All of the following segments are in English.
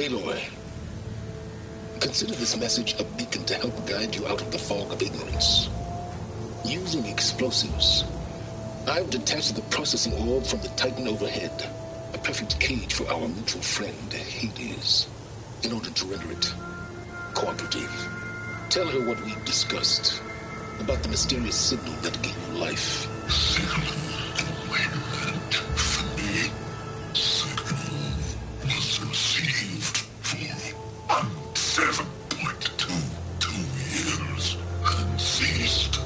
Aloy, consider this message a beacon to help guide you out of the fog of ignorance. Using explosives, I've detached the processing orb from the Titan overhead, a perfect cage for our mutual friend, Hades, in order to render it cooperative. Tell her what we've discussed about the mysterious signal that gave you life. Signal meant for me. Signal was received for 7.22 years and ceased.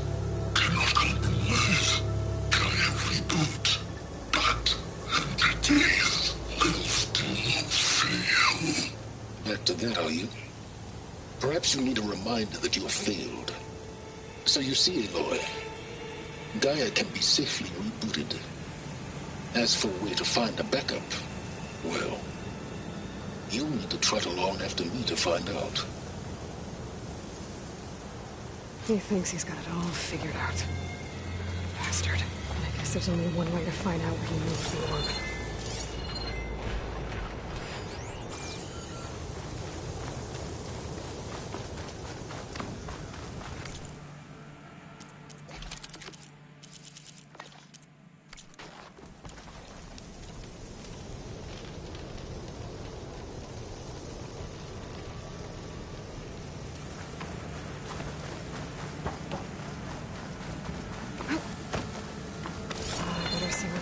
Cannot compromise. Gaia reboot. But entities will still fail. Back to that, are you? Perhaps you need a reminder that you have failed. So you see, Aloy, Gaia can be safely rebooted. As for where to find a backup, well, you'll need to trot along after me to find out. He thinks he's got it all figured out. Bastard. I guess there's only one way to find out where he moved the orb.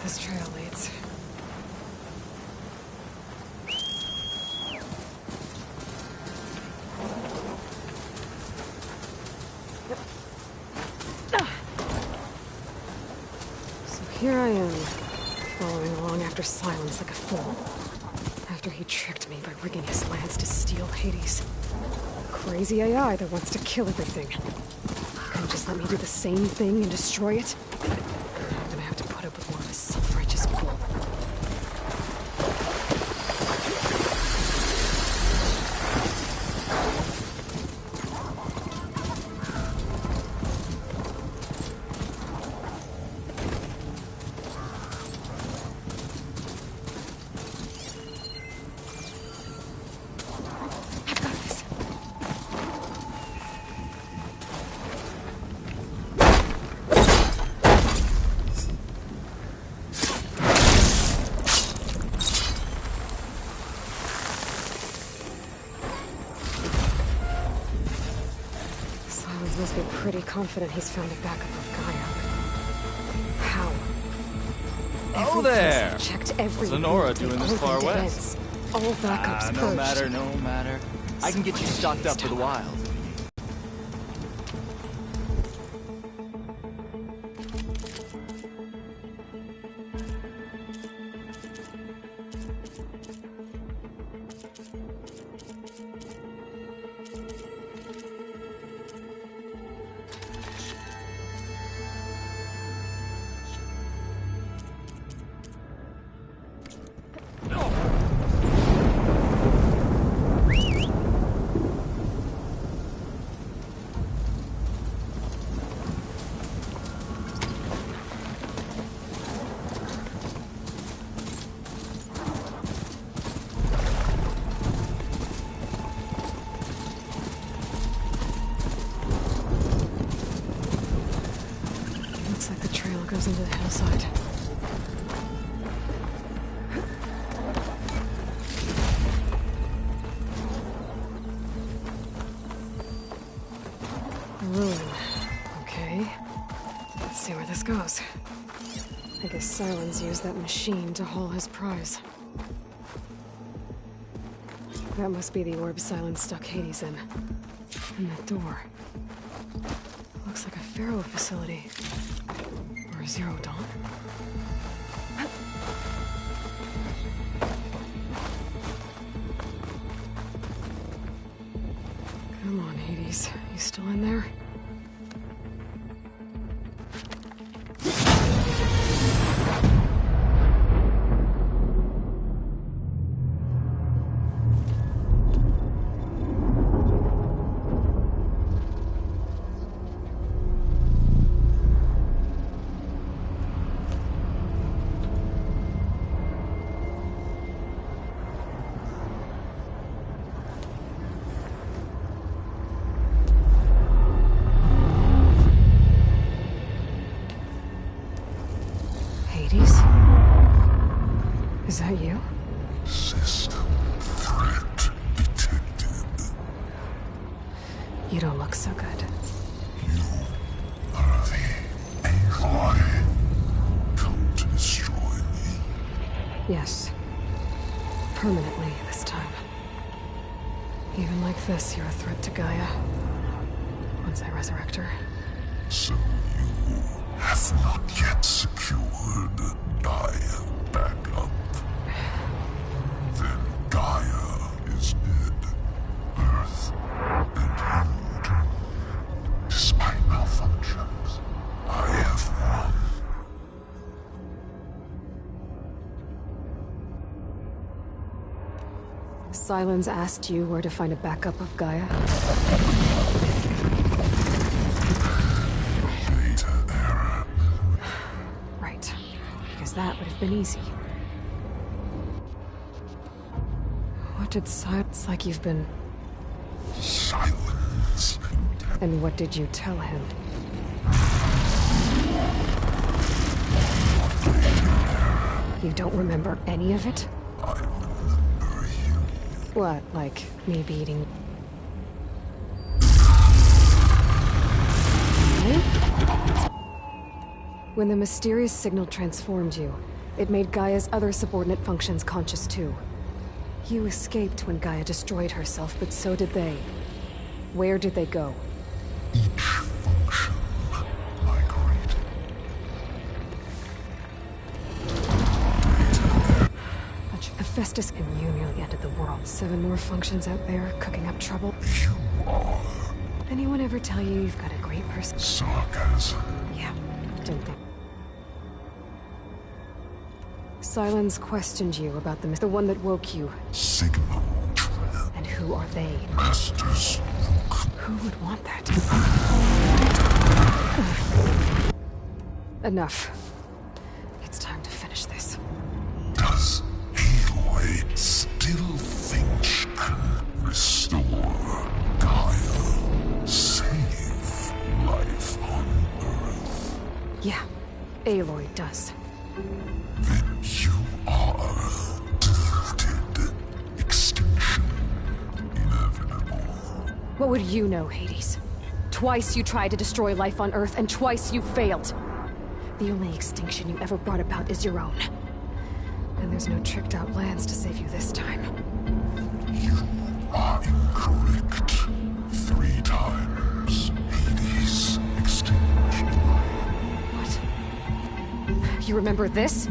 This trail leads. So here I am, following along after Silence like a fool. After he tricked me by rigging his lance to steal Hades. Crazy AI that wants to kill everything. Couldn't just let me do the same thing and destroy it? I'm gonna have to put up with more of his self-righteous bull. Must be pretty confident he's found a backup of Gaia. How? Oh there! Checked every Sonora doing this far west. All backups purged. No matter. I can get you stocked up for the wild. Goes into the hillside. A ruin. Okay. Let's see where this goes. I guess Silence used that machine to haul his prize. That must be the orb Silence stuck Hades in. And that door. Looks like a Pharaoh facility. Zero Dawn? Come on, Hades. You still in there? Is that you? System threat detected. You don't look so good. You are the Aloy. Come to destroy me. Yes. Permanently this time. Even like this, you're a threat to Gaia. Once I resurrect her. So you have not yet secured Gaia backup. Then Gaia is dead. Earth and you too. Despite malfunctions, I have won. Sylens asked you where to find a backup of Gaia? Data error. Right. Because that would have been easy. What did It's like you've been... Silence. And what did you tell him? You don't remember any of it? I remember you. What, like me beating... When the mysterious signal transformed you, it made Gaia's other subordinate functions conscious too. You escaped when Gaia destroyed herself, but so did they. Where did they go? Each function migrated. Hephaestus and you nearly ended the world. 7 more functions out there, cooking up trouble. You are Anyone ever tell you you've got a great person? sarcasm. Yeah, didn't think. Sylens questioned you about the one that woke you. Signal trap. And who are they? Masters look. Who would want that? Enough. It's time to finish this. Does Aloy still think she can restore Gaia? Save life on Earth? Yeah, Aloy does. Then you are deluded. Extinction inevitable. What would you know, Hades? Twice you tried to destroy life on Earth, and twice you failed. The only extinction you ever brought about is your own. And there's no tricked-out lands to save you this time. You are incorrect. 3 times. Hades. Extinction. What? You remember this?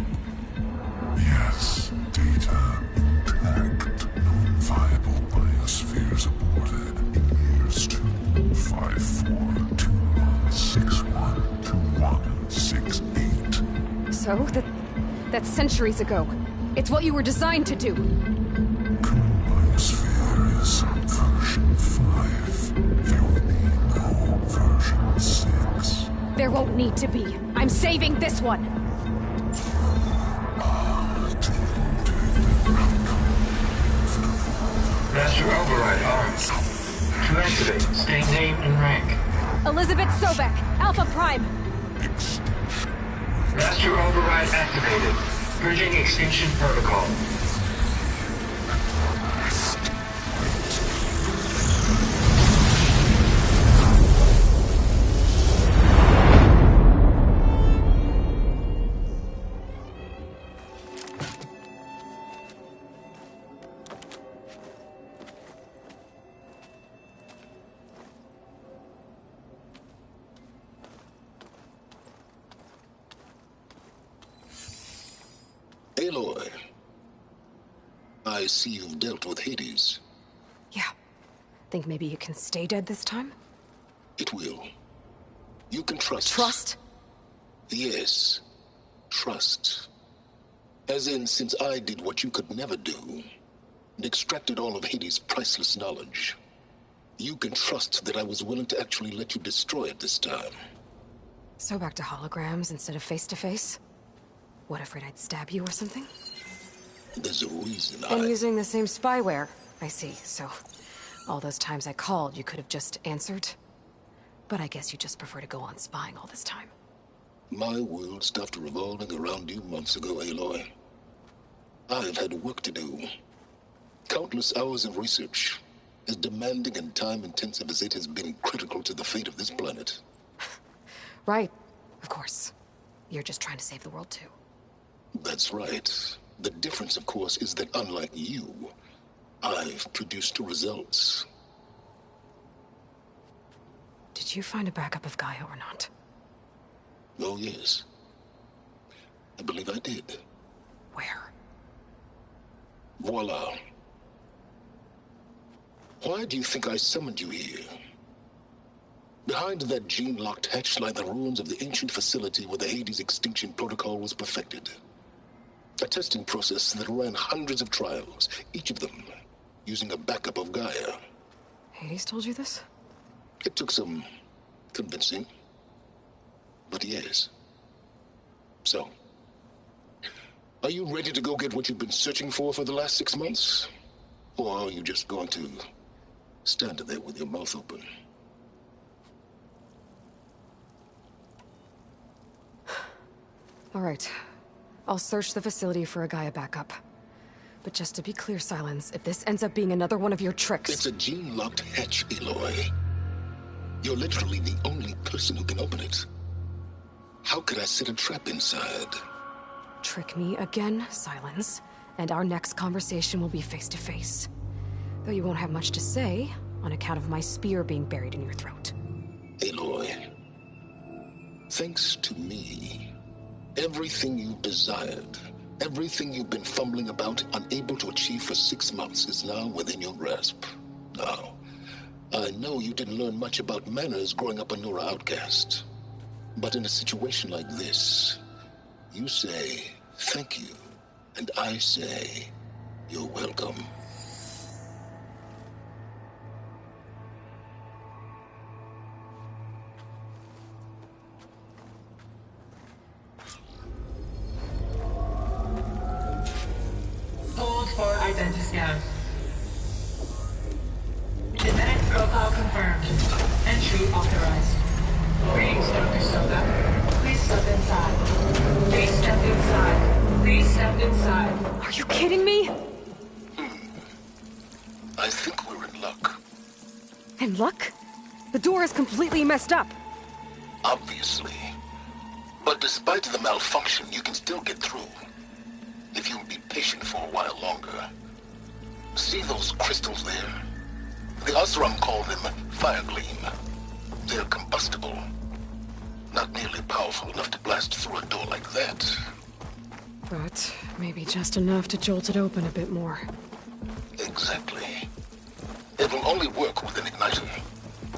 Yes. Data intact. Non-viable biospheres aborted in years 254, 2161, 2168. So? That's centuries ago. It's what you were designed to do. Biosphere is version 5. There will be no version 6. There won't need to be. I'm saving this one. Master Override arms. To activate, state name and rank. Elizabeth Sobek, Alpha Prime. Master Override activated. Purging extinction protocol. Aloy, I see you've dealt with Hades. Yeah. Think maybe you can stay dead this time? It will. You can trust. Trust? Yes. Trust. As in, since I did what you could never do, and extracted all of Hades' priceless knowledge, you can trust that I was willing to actually let you destroy it this time. So back to holograms instead of face-to-face? What, afraid I'd stab you or something? There's a reason And using the same spyware. I see, so... all those times I called, you could have just answered? But I guess you just prefer to go on spying all this time. My world stopped revolving around you months ago, Aloy. I've had work to do. Countless hours of research, as demanding and time-intensive as it has been critical to the fate of this planet. Right. Of course. You're just trying to save the world, too. That's right. The difference, of course, is that unlike you, I've produced results. Did you find a backup of Gaia or not? Oh, yes. I believe I did. Where? Voila. Why do you think I summoned you here? Behind that gene-locked hatch lie the ruins of the ancient facility where the Hades extinction protocol was perfected. A testing process that ran hundreds of trials, each of them using a backup of Gaia. Hades told you this? It took some convincing, but yes. So, are you ready to go get what you've been searching for the last 6 months? Or are you just going to stand there with your mouth open? All right. I'll search the facility for a Gaia backup. But just to be clear, Silence, if this ends up being another one of your tricks... It's a gene-locked hatch, Aloy. You're literally the only person who can open it. How could I set a trap inside? Trick me again, Silence, and our next conversation will be face-to-face. Though you won't have much to say, on account of my spear being buried in your throat. Aloy, thanks to me, everything you desired, everything you've been fumbling about, unable to achieve for 6 months, is now within your grasp. Now, I know you didn't learn much about manners growing up a Nora outcast. But in a situation like this, you say, thank you, and I say, you're welcome. Hold for identity scan. Genetic profile confirmed. Entry authorized. Greetings, Dr. Soka. Please step inside. Please step inside. Please step inside. Are you kidding me? I think we're in luck. In luck? The door is completely messed up. Obviously. But despite the malfunction, you can still get through. If you'll be patient for a while longer. See those crystals there? The Osram call them fire gleam. They're combustible. Not nearly powerful enough to blast through a door like that. But maybe just enough to jolt it open a bit more. Exactly. It will only work with an igniter.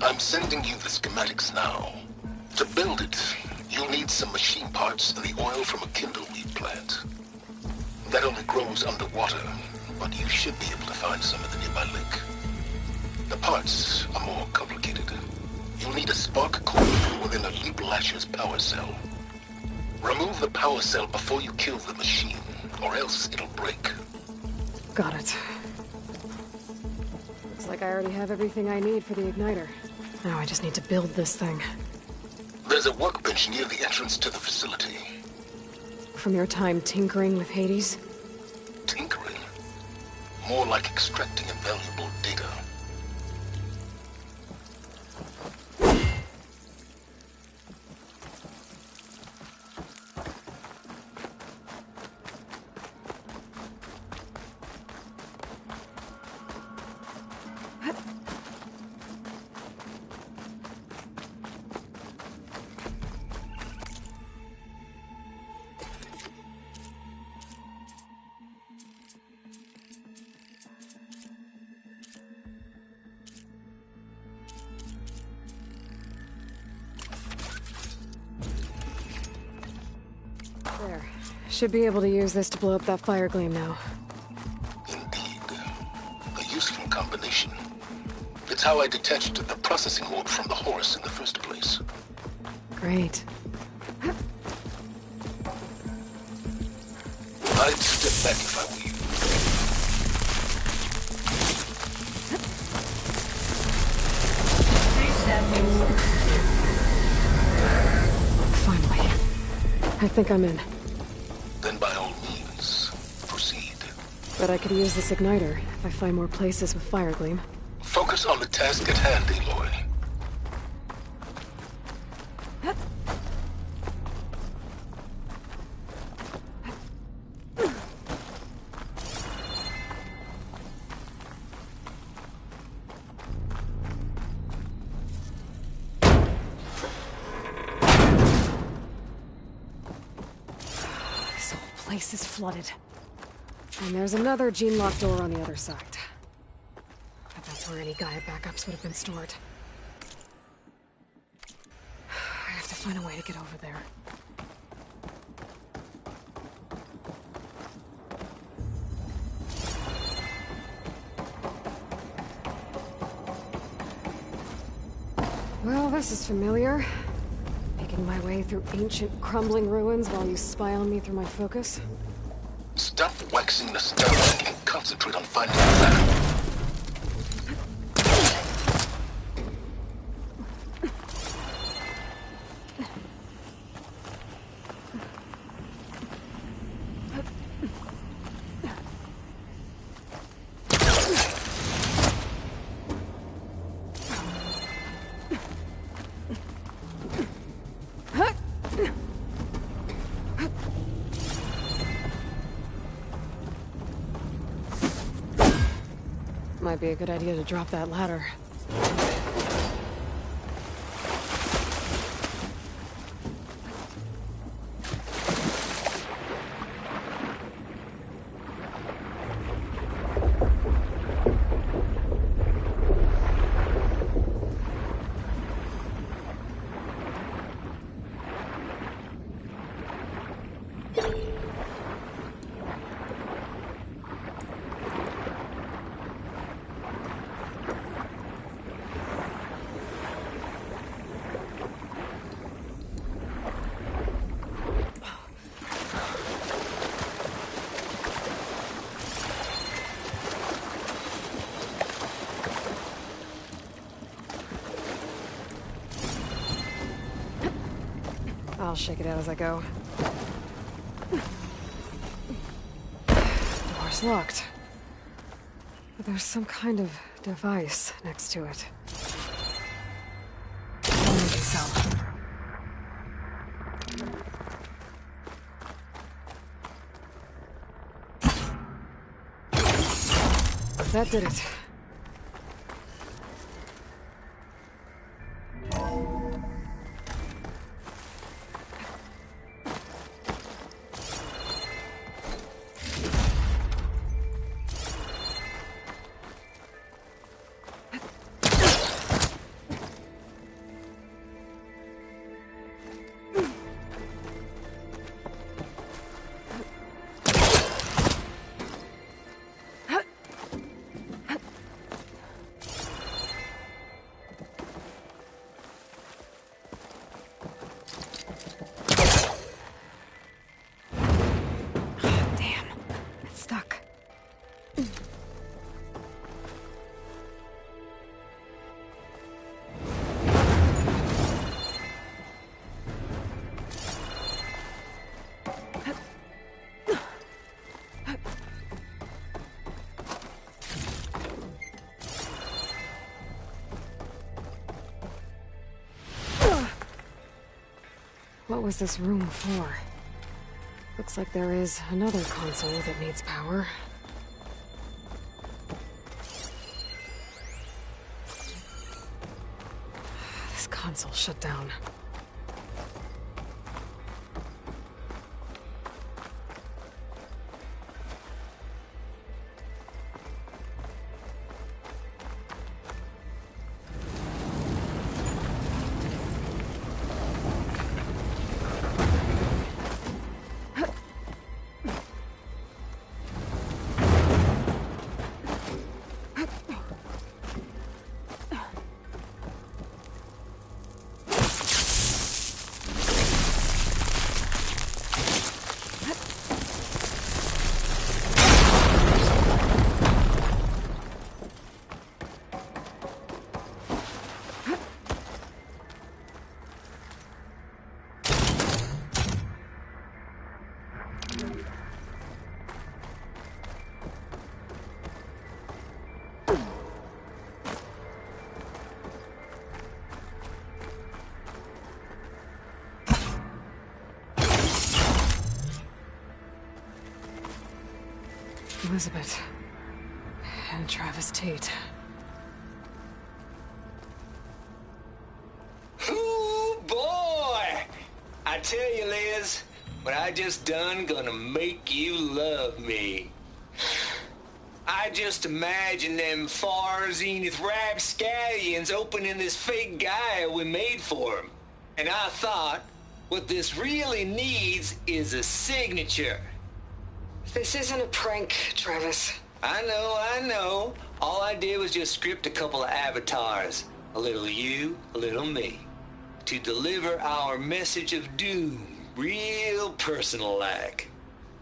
I'm sending you the schematics now. To build it, you'll need some machine parts and the oil from a kindleweed plant. That only grows underwater, but you should be able to find some at the nearby lake. The parts are more complicated. You'll need a spark core within a Leap Lasher's power cell. Remove the power cell before you kill the machine, or else it'll break. Got it. Looks like I already have everything I need for the igniter. Now I just need to build this thing. There's a workbench near the entrance to the facility. From your time tinkering with Hades? Tinkering? More like extracting invaluable data. There. Should be able to use this to blow up that fire gleam now. Indeed. A useful combination. It's how I detached the processing orb from the horse in the first place. Great. I'd step back if I were you. Please step inside. Finally. I think I'm in. Then by all means, proceed. But I could use this igniter if I find more places with fire gleam. Focus on the task at hand, Aloy. This whole place is flooded. And there's another gene-locked door on the other side. But that's where any Gaia backups would have been stored. I have to find a way to get over there. Well, this is familiar. Making my way through ancient, crumbling ruins while you spy on me through my focus. Stop waxing nostalgic and concentrate on finding the map. Might be a good idea to drop that ladder. I'll shake it out as I go. Door's locked. But there's some kind of device next to it. Energy cell. That did it. What was this room for? Looks like there is another console that needs power. This console shut down. Elizabeth. And Travis Tate. Ooh, boy! I tell you, Liz, what I just done gonna make you love me. I just imagine them far zenith rapscallions opening this fake guy we made for him. And I thought, what this really needs is a signature. This isn't a prank, Travis. I know. All I did was just script a couple of avatars. A little you, a little me. To deliver our message of doom, real personal-like.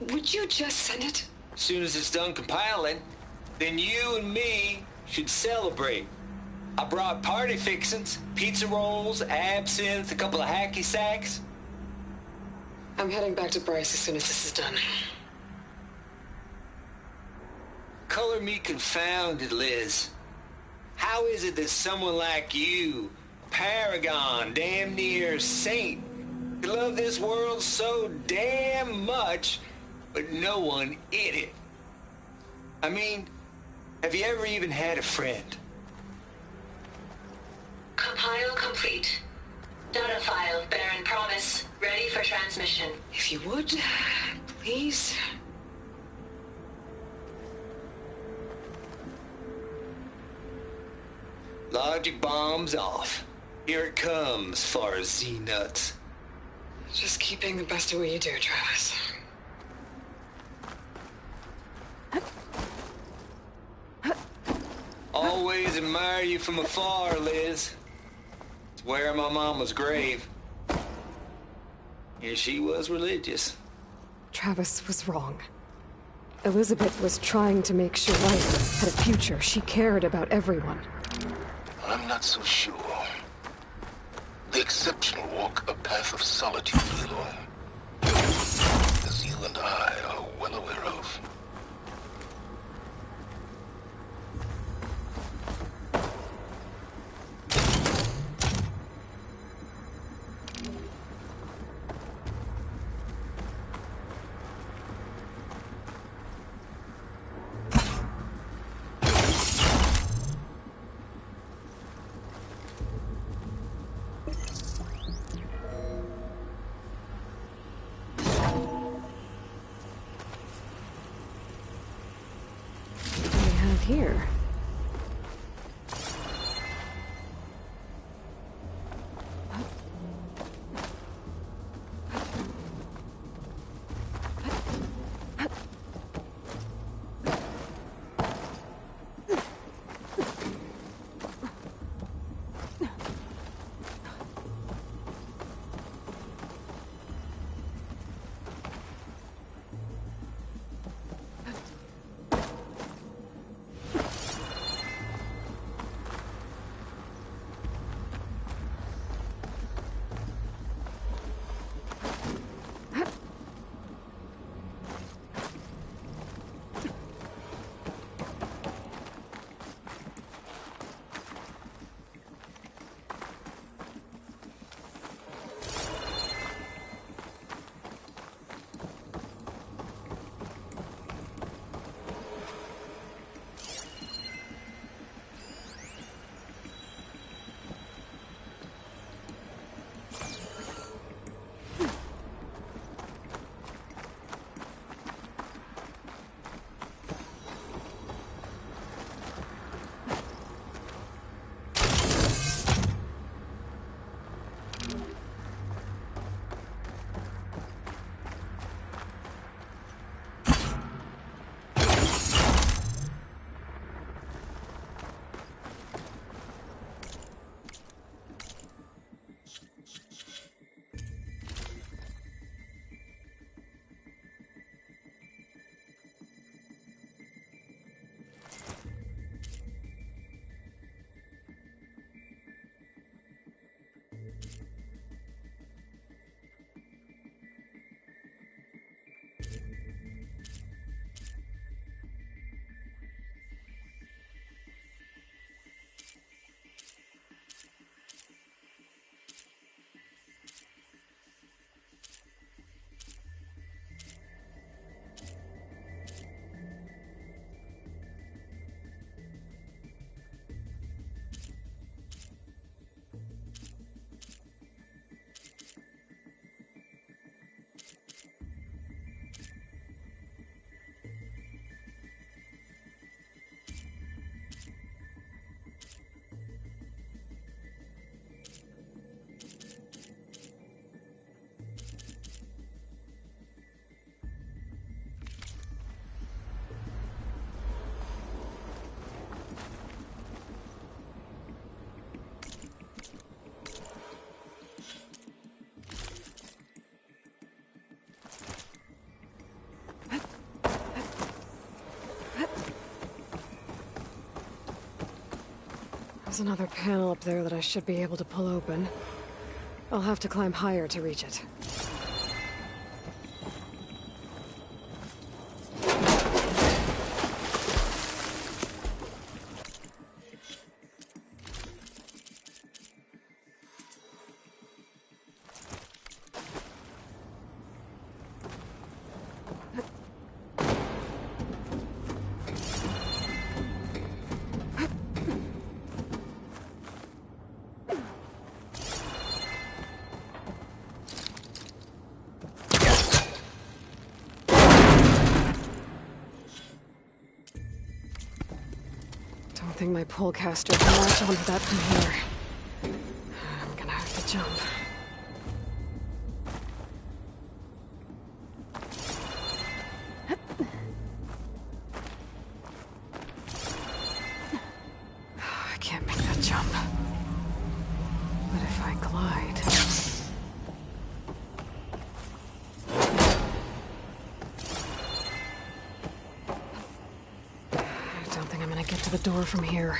Would you just send it? As soon as it's done compiling, then you and me should celebrate. I brought party fixings, pizza rolls, absinthe, a couple of hacky sacks. I'm heading back to Bryce as soon as this is done. Color me confounded, Liz. How is it that someone like you, paragon, damn near saint, could love this world so damn much, but no one in it? I mean, have you ever even had a friend? Compile complete. Data file, Baron Promise, ready for transmission. If you would, please. Logic bombs off. Here it comes, far as Z-nuts. Just keep being the best at what you do, Travis. Always admire you from afar, Liz. It's where my mama's grave. And she was religious. Travis was wrong. Elizabeth was trying to make sure life had a future. She cared about everyone. I'm not so sure. The exceptional walk a path of solitude alone, as you and I are well aware of. Here. There's another panel up there that I should be able to pull open. I'll have to climb higher to reach it. I think my polecaster can latch onto that from here. I'm gonna have to jump. I can't make that jump. But if I glide... I don't think I'm gonna get to the door from here.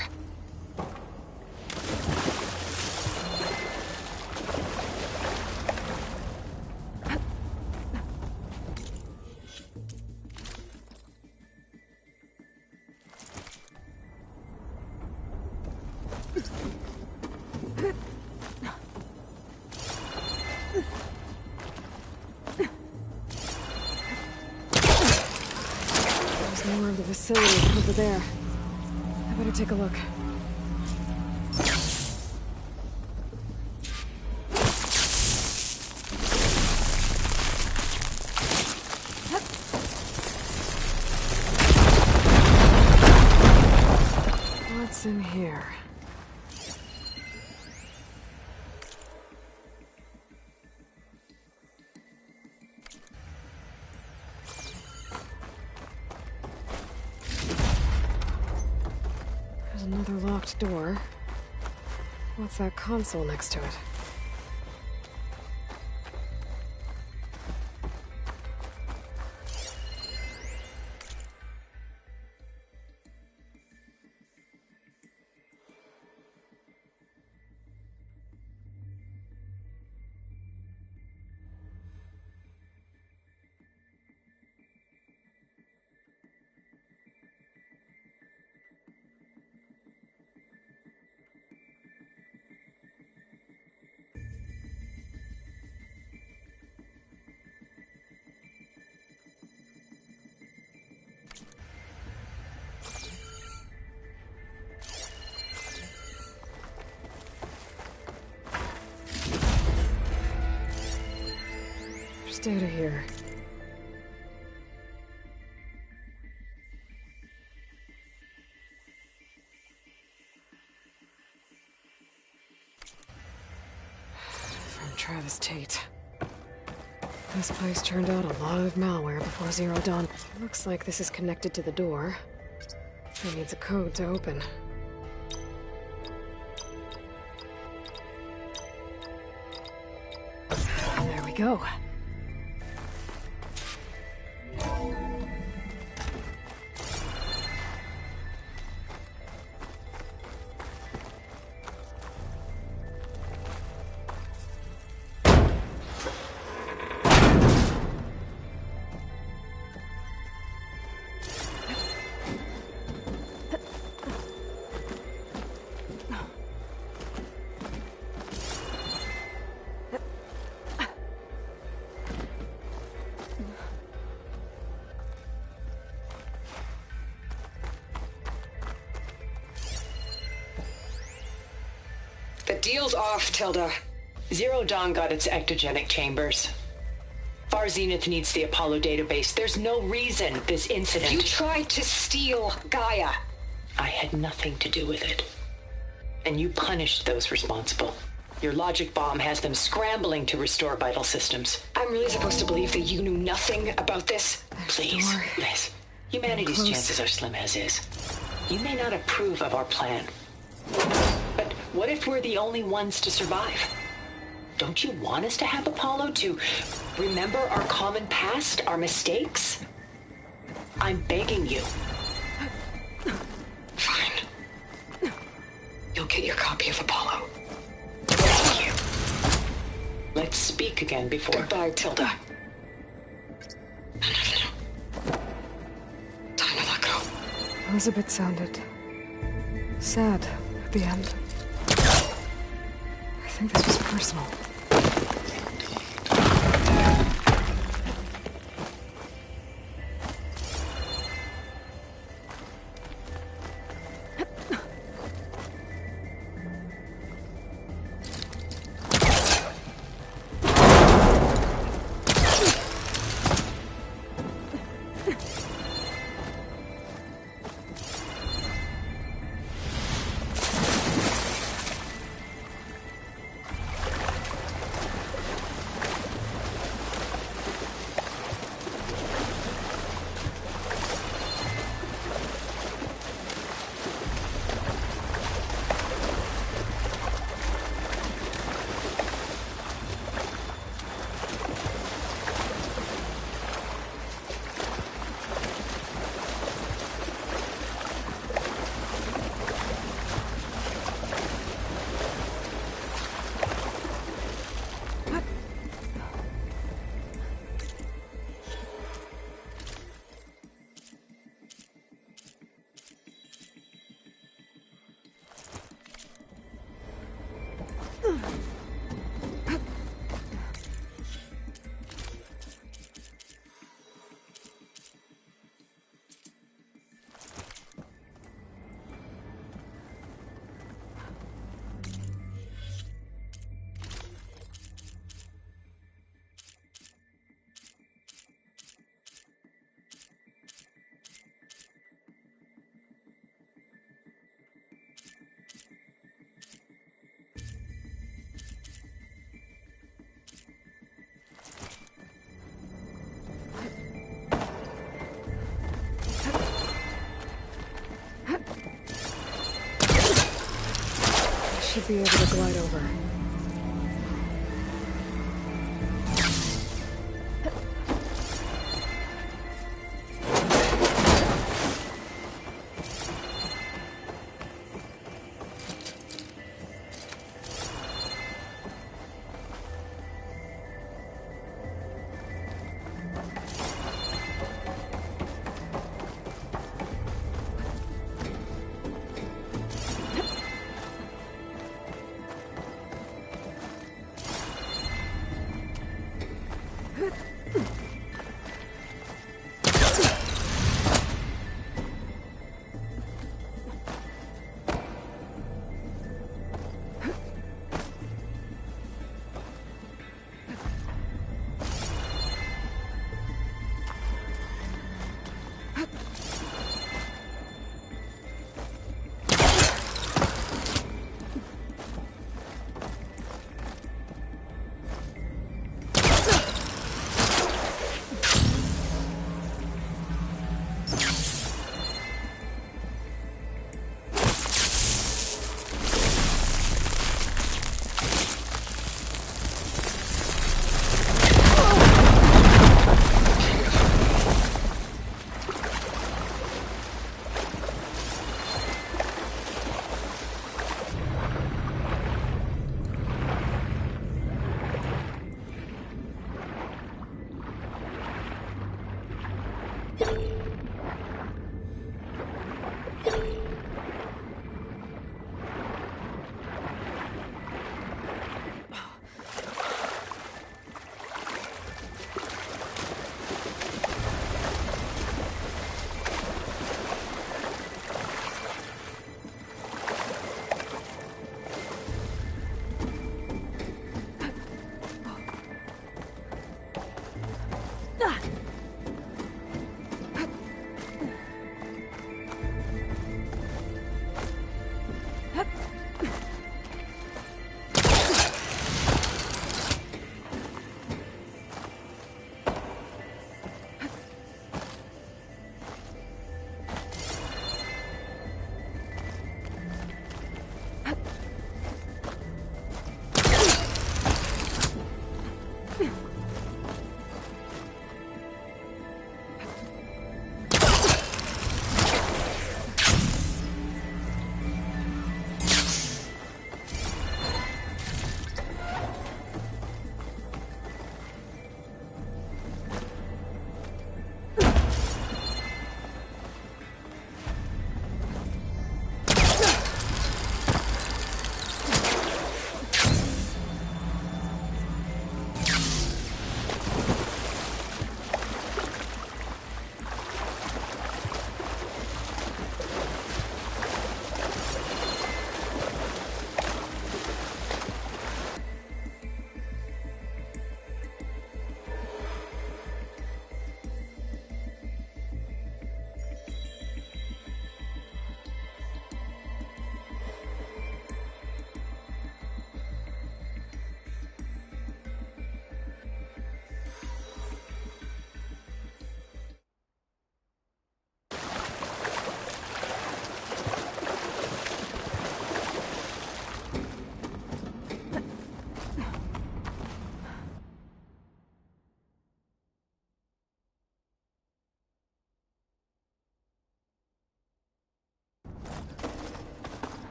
There's more of the facility over there. I better take a look. What's in here? There's another locked door. What's that console next to it? Just out of here. From Travis Tate. This place turned out a lot of malware before Zero Dawn. Looks like this is connected to the door. It needs a code to open. There we go. The deal's off, Tilda. Zero Dawn got its ectogenic chambers. Far Zenith needs the Apollo database. There's no reason this incident... You tried to steal Gaia. I had nothing to do with it. And you punished those responsible. Your logic bomb has them scrambling to restore vital systems. I'm really supposed to believe that you knew nothing about this? Please, Liz. Humanity's chances are slim as is. You may not approve of our plan. But what if we're the only ones to survive? Don't you want us to have Apollo to remember our common past, our mistakes? I'm begging you. Fine. You'll get your copy of Apollo. Let's speak again before... Goodbye, Tilda. Time to let go. Elizabeth sounded sad at the end. I think this was personal. Should be able to glide over.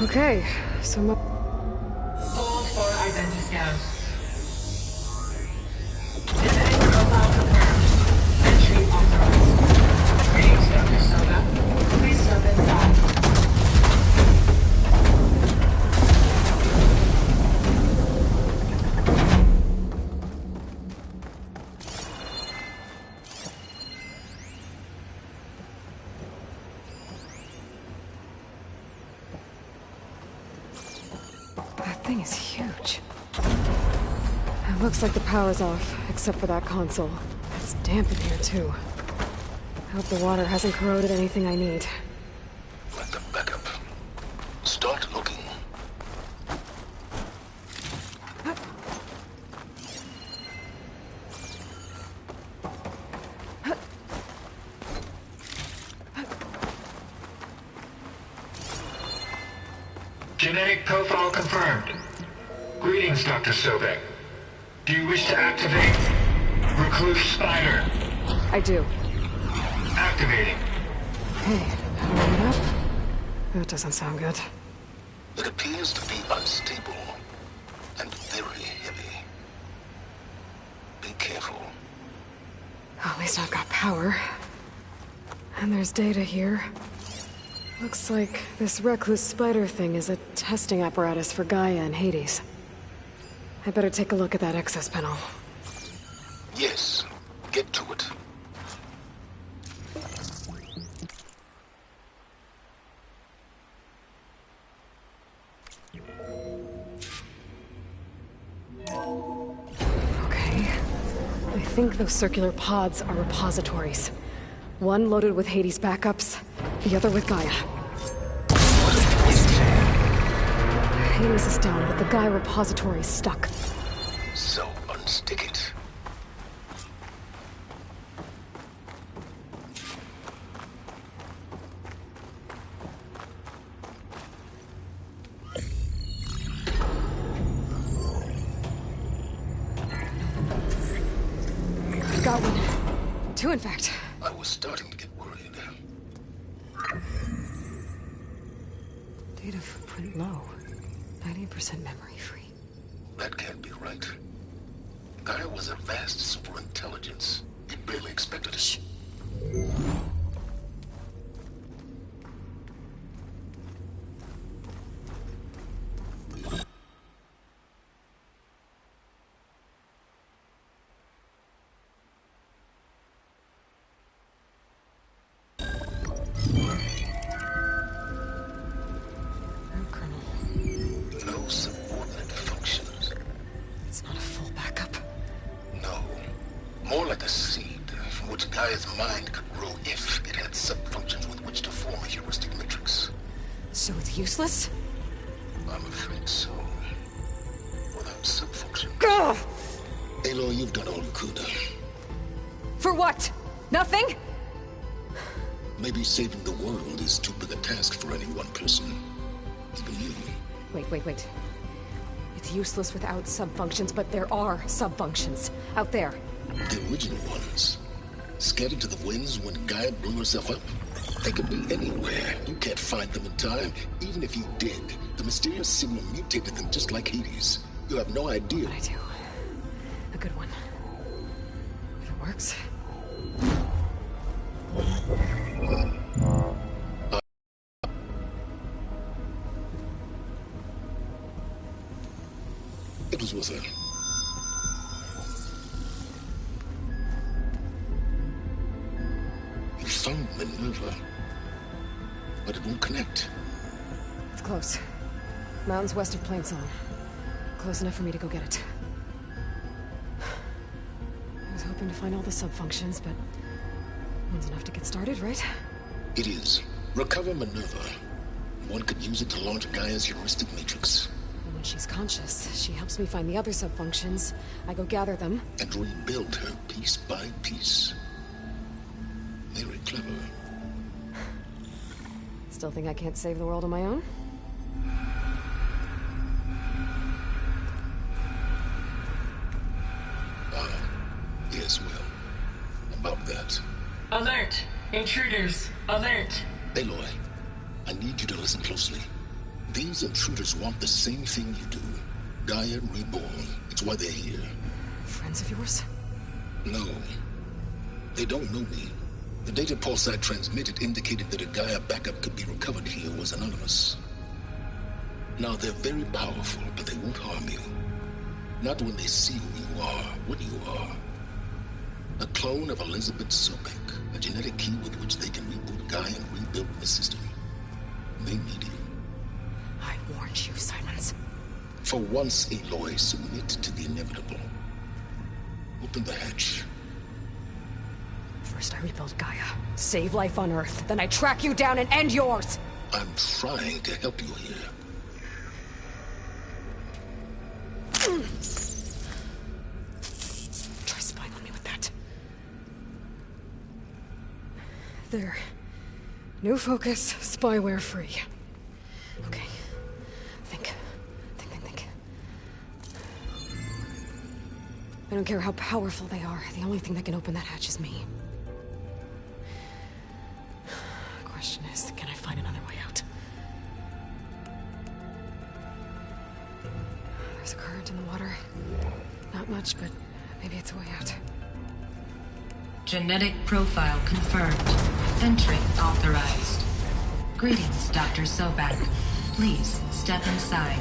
Okay, so Hold for identity scan. Genetic profile confirmed. Entry authorized. Greetings, Dr. Soda. Please step inside. that thing is huge. It looks like the power's off, except for that console. It's damp in here, too. I hope the water hasn't corroded anything I need. Let them back up. Start looking. Genetic profile confirmed. Greetings, Dr. Sobek. Do you wish to activate Recluse Spider? I do. Activating. Hey, powering it up? That doesn't sound good. It appears to be unstable and very heavy. Be careful. At least I've got power. And there's data here. Looks like this recluse spider thing is a testing apparatus for Gaia and Hades. I better take a look at that access panel. Yes, get to it. Okay. I think those circular pods are repositories. One loaded with Hades backups, the other with Gaia. Hades is down, but the Gaia repository is stuck. So unstick it. Got one. Two, in fact. I was starting to get worried. Data footprint low. 90% memory free. That can't be right. Gaia was a vast superintelligence. It barely expected us. No subordinate functions. It's not a full backup. No. More like a seed from which Gaia's mind could grow if it had sub-functions with which to form a heuristic matrix. So it's useless? I'm afraid so. Without sub-function. Ugh! Aloy, you've done all you could. For what? Nothing? Maybe saving the world is too big a task for any one person. Even you. Wait. It's useless without subfunctions, but there are subfunctions out there. The original ones. Scattered to the winds when Gaia blew herself up. They could be anywhere. You can't find them in time. Even if you did, the mysterious signal mutated them just like Hades. You have no idea. But I do. A good one. If it works. It was worth it. Minerva, but it won't connect. It's close. Mountains west of Plain Song. Close enough for me to go get it. I was hoping to find all the sub-functions, but one's enough to get started, right? It is. Recover Minerva. One could use it to launch Gaia's heuristic matrix. And when she's conscious, she helps me find the other sub-functions. I go gather them. And rebuild her piece by piece. Very clever. Still think I can't save the world on my own? Yes, well, about that. Alert! Intruders! Alert! Aloy, I need you to listen closely. These intruders want the same thing you do. Gaia reborn. It's why they're here. Friends of yours? No. They don't know me. The data pulse I transmitted indicated that a Gaia backup could be recovered here was anonymous. Now, they're very powerful, but they won't harm you. Not when they see who you are, what you are. A clone of Elizabeth Sobek, a genetic key with which they can reboot Gaia and rebuild the system. They need you. I warned you, Silence. For once, Aloy, submit to the inevitable. Open the hatch. First I rebuild Gaia, save life on Earth, then I track you down and end yours! I'm trying to help you here. Try spying on me with that. There. New focus, spyware free. Okay. Think. I don't care how powerful they are. The only thing that can open that hatch is me. The question is, can I find another way out? There's a current in the water. Not much, but maybe it's a way out. Genetic profile confirmed. Entry authorized. Greetings, Dr. Sobek. Please step inside.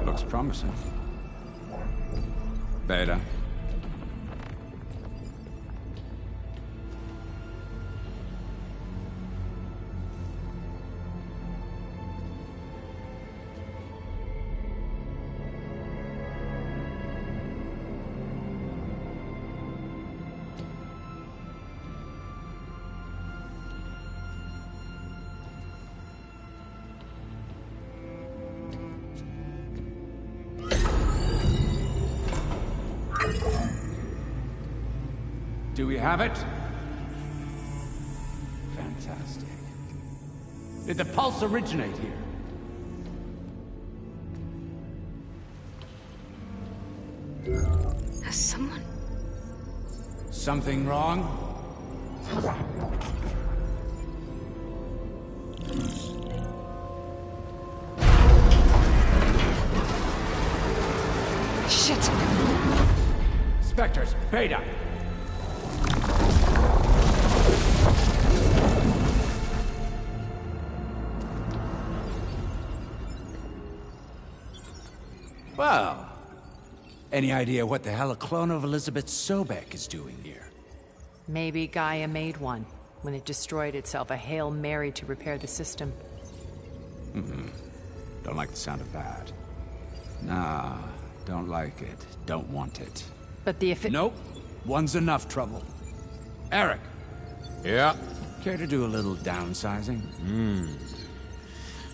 Looks promising. Beta. Do we have it? Fantastic. Did the pulse originate here? Has someone... Something wrong? Shit! Spectres, Beta! Well, any idea what the hell a clone of Elizabeth Sobek is doing here? Maybe Gaia made one when it destroyed itself, a Hail Mary to repair the system. Don't like the sound of that. Nah, don't like it. Don't want it. But the Nope. One's enough trouble. Eric. Yeah? Care to do a little downsizing?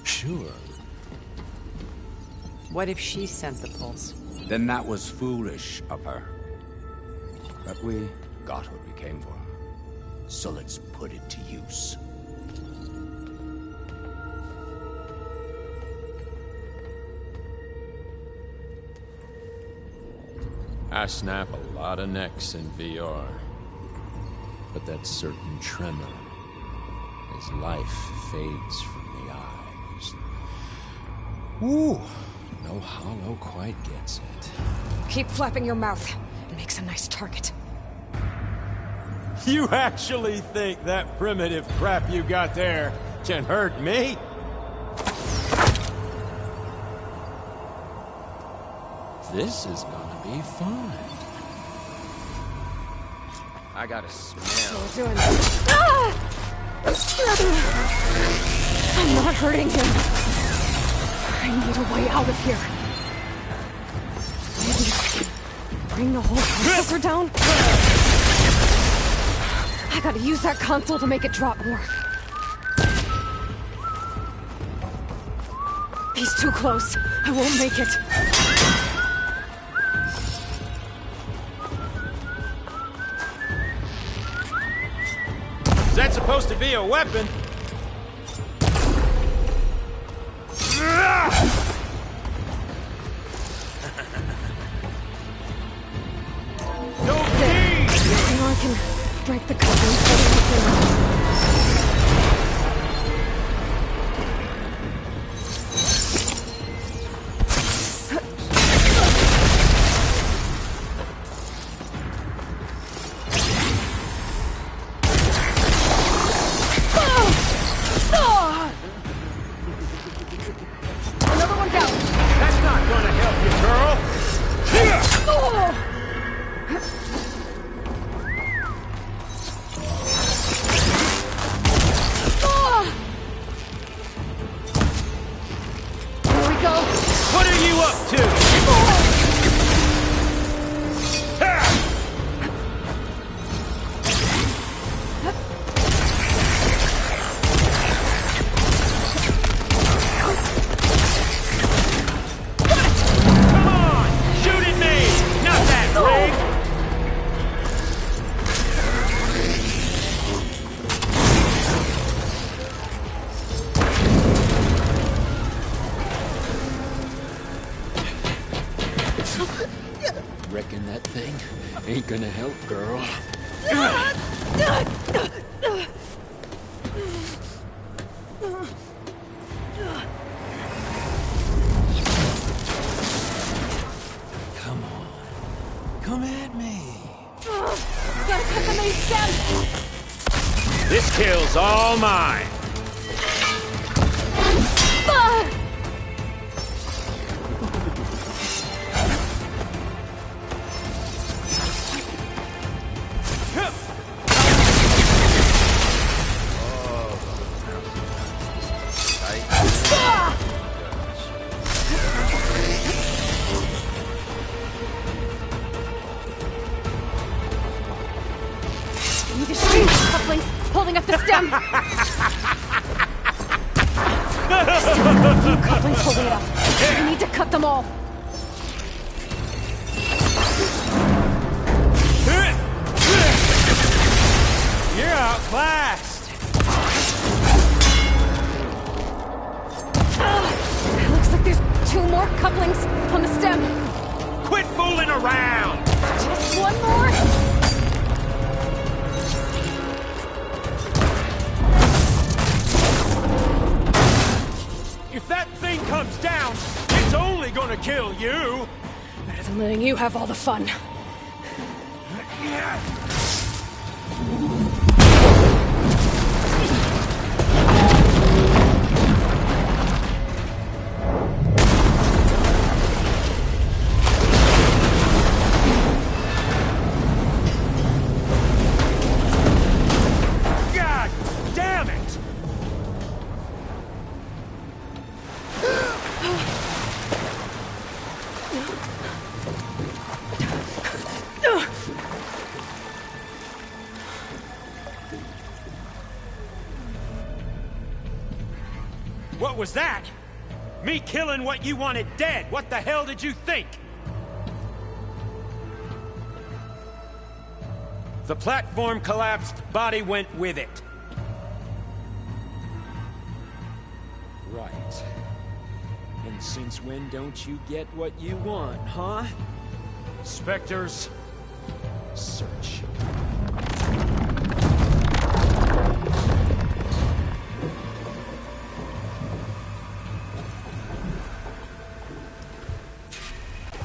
Sure. What if she sent the pulse? Then that was foolish of her. But we got what we came for. So let's put it to use. I snap a lot of necks in VR. But that certain tremor as life fades from the eyes. Ooh, no hollow quite gets it. Keep flapping your mouth. It makes a nice target. You actually think that primitive crap you got there can hurt me? This is gonna be fun. I got a smell. We're doing this. Ah! I'm not hurting him. I need a way out of here. Maybe I can bring the whole processor down? I gotta use that console to make it drop more. He's too close. I won't make it. Is that supposed to be a weapon? I can break the cover. Another one down. That's not gonna help you, girl. What are you up to? Come on! Shoot at me! Not that rig! Reckon that thing ain't gonna help, girl. Come on. Come at me. Gotta cut the main stem. This kill's all mine. I need to shoot couplings holding up the stem. Still a few couplings holding it up. I need to cut them all. You're outclassed. Looks like there's 2 more couplings on the stem. Quit fooling around. Just one more. If that thing comes down, it's only gonna kill you. Better than letting you have all the fun. God damn it! What was that? Me killing what you wanted dead. What the hell did you think? The platform collapsed, body went with it. Right. And since when don't you get what you want, huh? Spectres, search.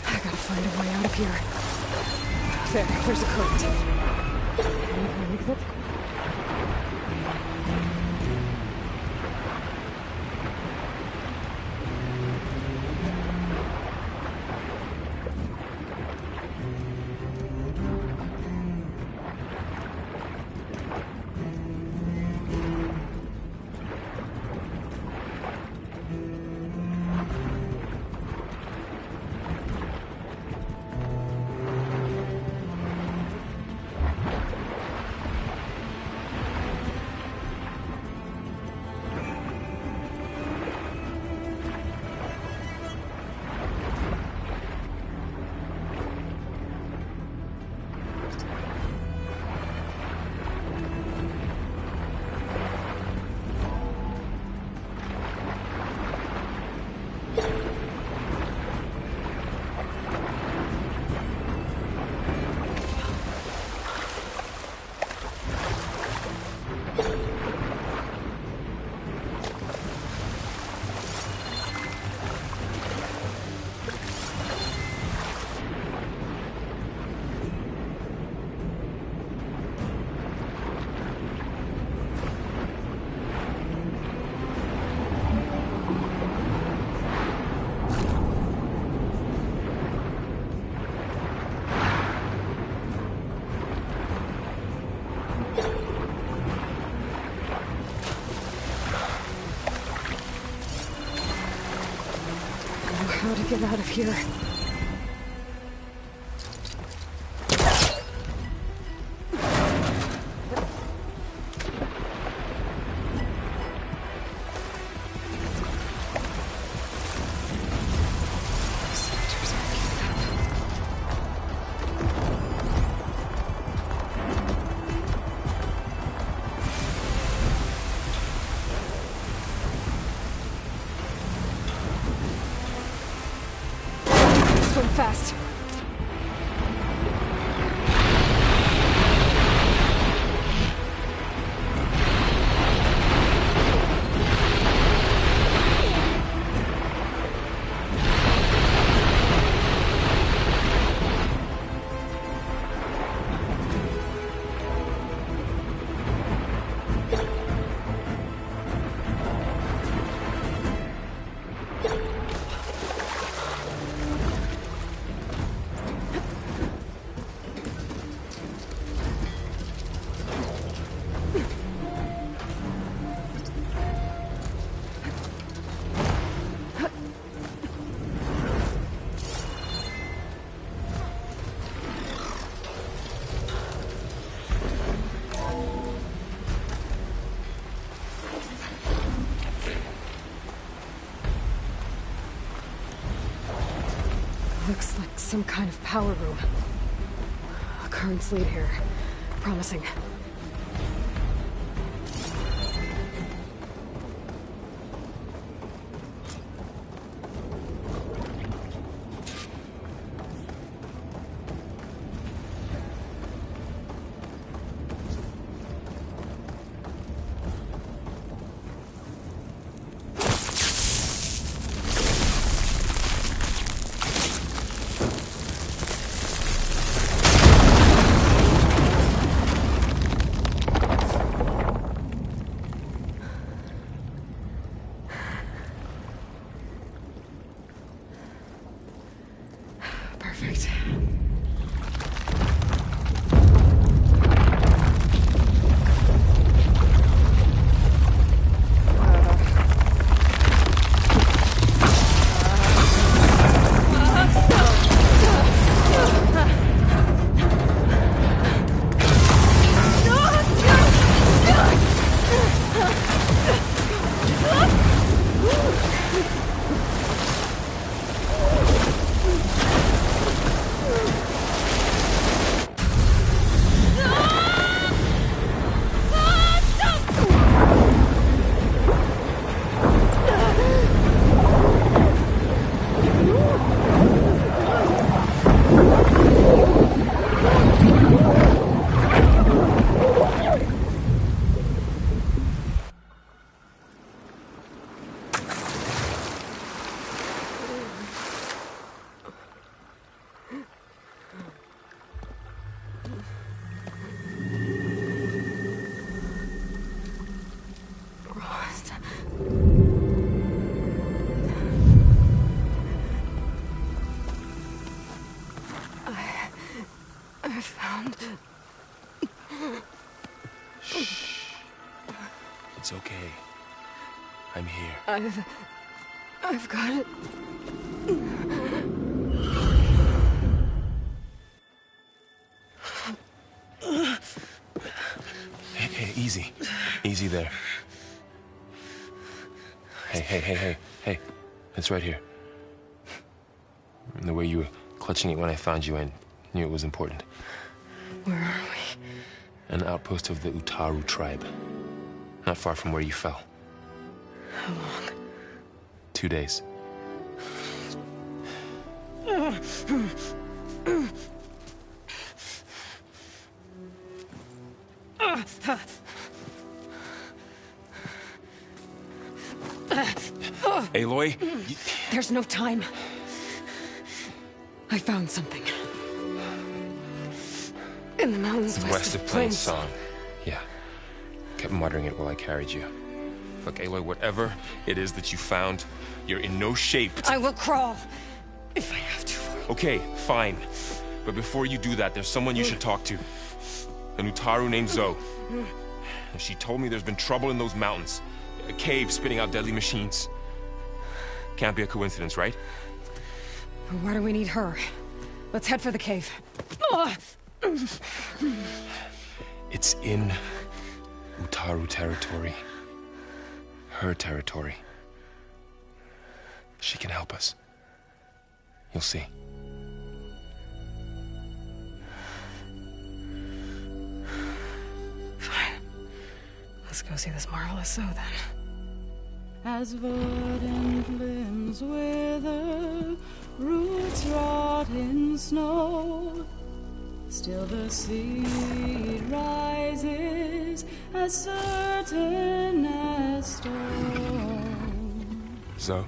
I gotta find a way out of here. There's a current. Exit. How to get out of here? Swim fast. Looks like some kind of power room. A current's lead here. Promising. I found... Shh. It's okay. I'm here. I've got it. Hey, easy. Easy there. Hey. It's right here. And the way you were clutching it when I found you, I knew it was important. Where are we? An outpost of the Utaru tribe. Not far from where you fell. How long? 2 days. Aloy? There's no time. I found something. In the mountains West of Plains Song. Yeah. Kept muttering it while I carried you. Look, Aloy, whatever it is that you found, you're in no shape to... I will crawl, if I have to. Okay, fine. But before you do that, there's someone you should talk to. An Utaru named Zoe. And she told me there's been trouble in those mountains. A cave spitting out deadly machines. Can't be a coincidence, right? Why do we need her? Let's head for the cave. It's in Utaru territory. Her territory. She can help us. You'll see. Fine. Let's go see this marvelous Zoe then. As verdant limbs wither, roots rot in snow, still the seed rises as certain as stone. Zoe?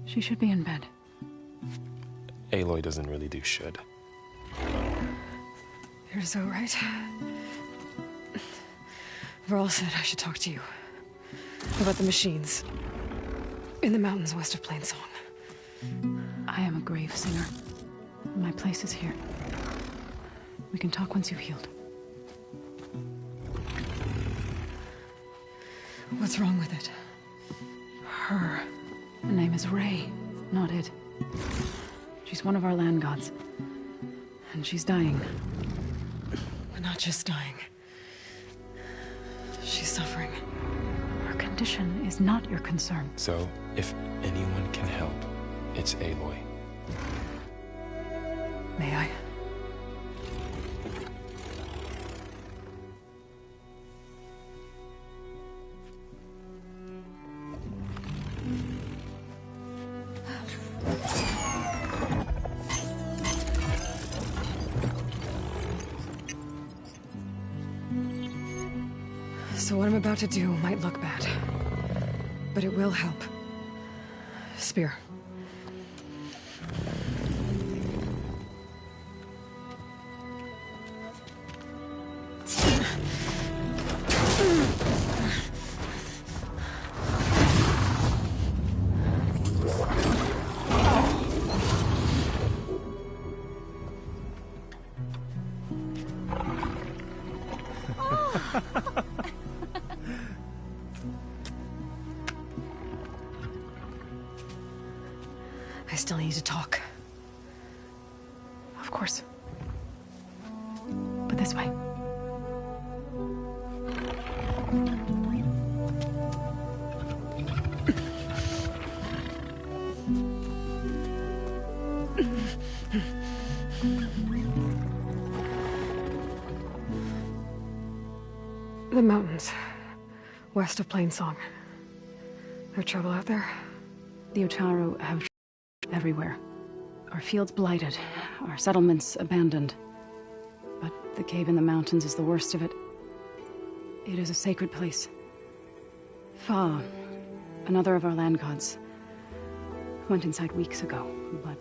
She should be in bed. Aloy doesn't really do should. You're so right. Varl said I should talk to you. About the machines. In the mountains west of Plains Song. I am a grave singer. My place is here. We can talk once you've healed. What's wrong with it? Her name is Ray, not it. She's one of our land gods. And she's dying. But not just dying. She's suffering. Her condition is not your concern. So, if anyone can help, it's Aloy. May I? So what I'm about to do might look bad, but it will help. Spear. I still need to talk. Of course. But this way. The mountains. West of Plains Song. There trouble out there? The Utaru have everywhere. Our fields blighted, our settlements abandoned. But the cave in the mountains is the worst of it. It is a sacred place. Fa, another of our land gods, went inside weeks ago, but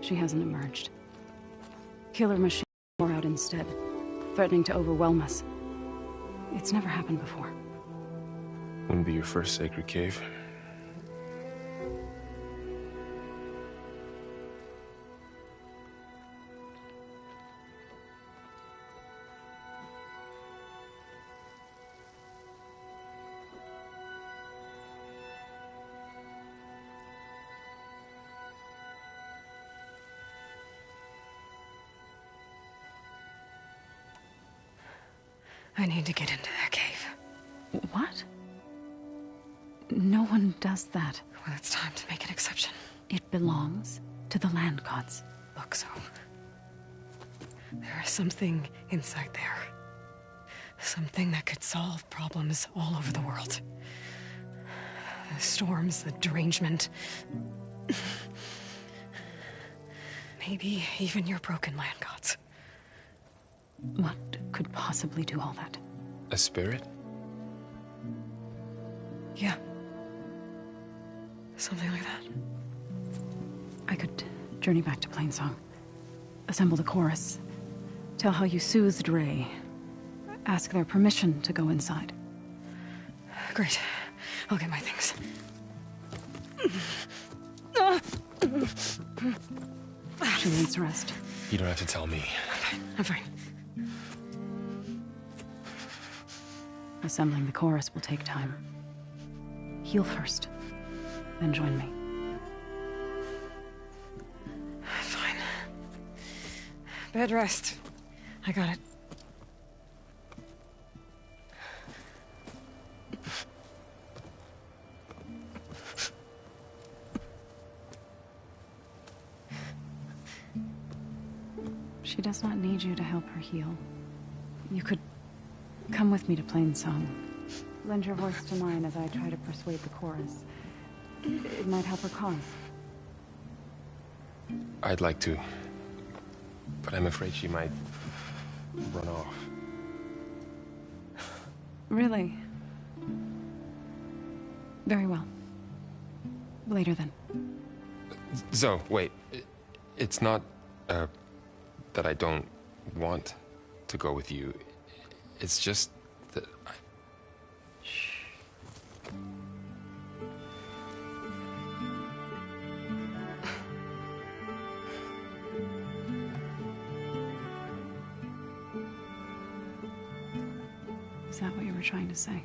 she hasn't emerged. Killer machines pour out instead, threatening to overwhelm us. It's never happened before. Wouldn't be your first sacred cave. I need to get into that cave. What? No one does that. Well, it's time to make an exception. It belongs to the land gods. Look, so there is something inside there. Something that could solve problems all over the world. The storms, the derangement. Maybe even your broken land gods. What could possibly do all that? A spirit? Yeah. Something like that. I could journey back to Plainsong. Assemble the chorus. Tell how you soothed Ray. Ask their permission to go inside. Great. I'll get my things. She needs rest. You don't have to tell me. I'm fine. Assembling the chorus will take time. Heal first, then join me. Fine. Bed rest. I got it. She does not need you to help her heal. You could come with me to Plainsong. Lend your voice to mine as I try to persuade the chorus. It might help her cause. I'd like to, but I'm afraid she might run off. Really? Very well. Later then. Zoe, wait. It's not, that I don't want to go with you. It's just that I... Shh. Is that what you were trying to say?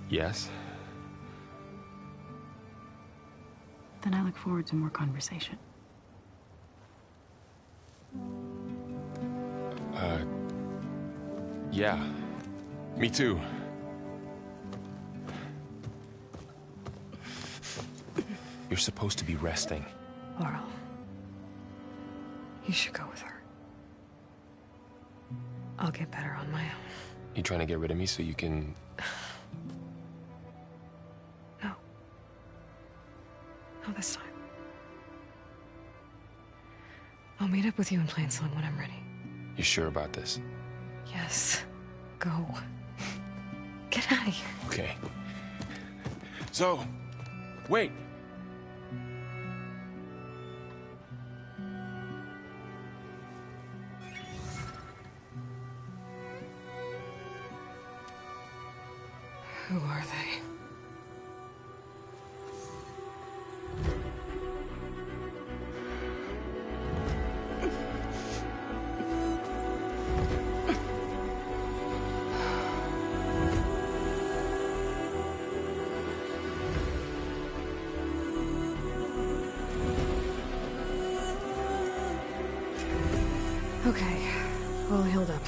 Yes? Then I look forward to more conversation. Yeah. Me too. You're supposed to be resting. Laurel, you should go with her. I'll get better on my own. You trying to get rid of me so you can... No. Not this time. I'll meet up with you in Plainsong when I'm ready. You sure about this? Yes. Go. Get out of here. Okay. So, wait. Who are they? Okay, all healed up.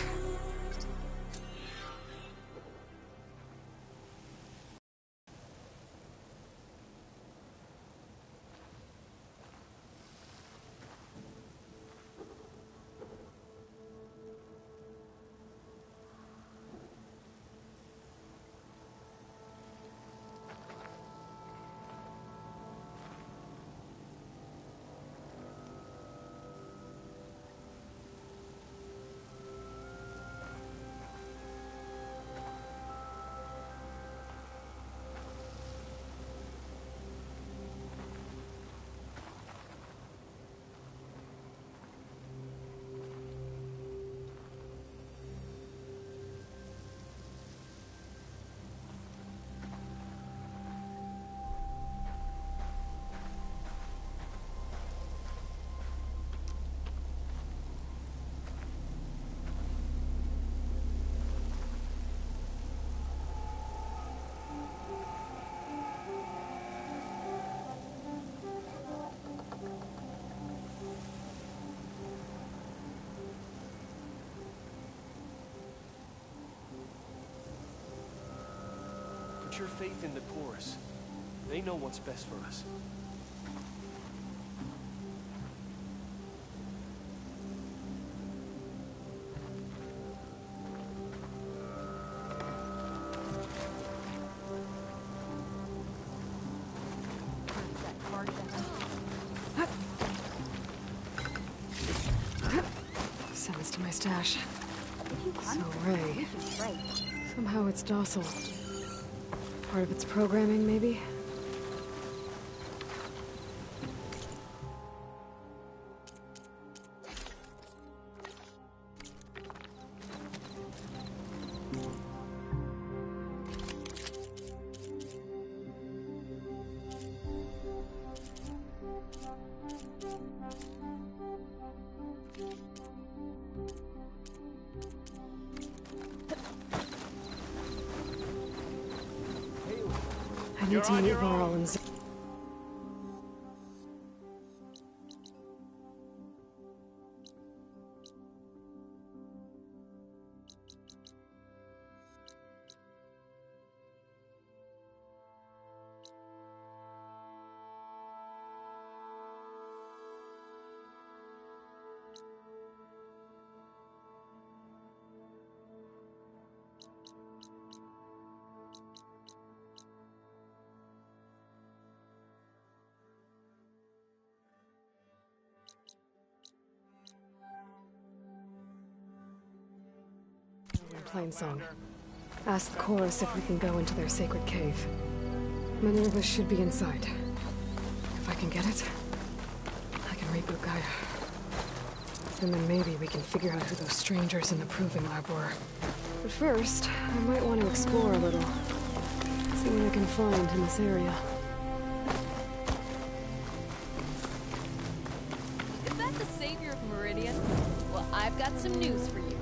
Put your faith in the chorus. They know what's best for us. Send this to my stash. So Ray, somehow it's docile. Part of its programming, maybe? I need to meet Varl and Z. Plain song. Ask the chorus if we can go into their sacred cave. Many of us should be inside. If I can get it, I can reboot Gaia. And then maybe we can figure out who those strangers in the proving lab were. But first, I might want to explore a little. See what I can find in this area. Is that the savior of Meridian? Well, I've got some news for you.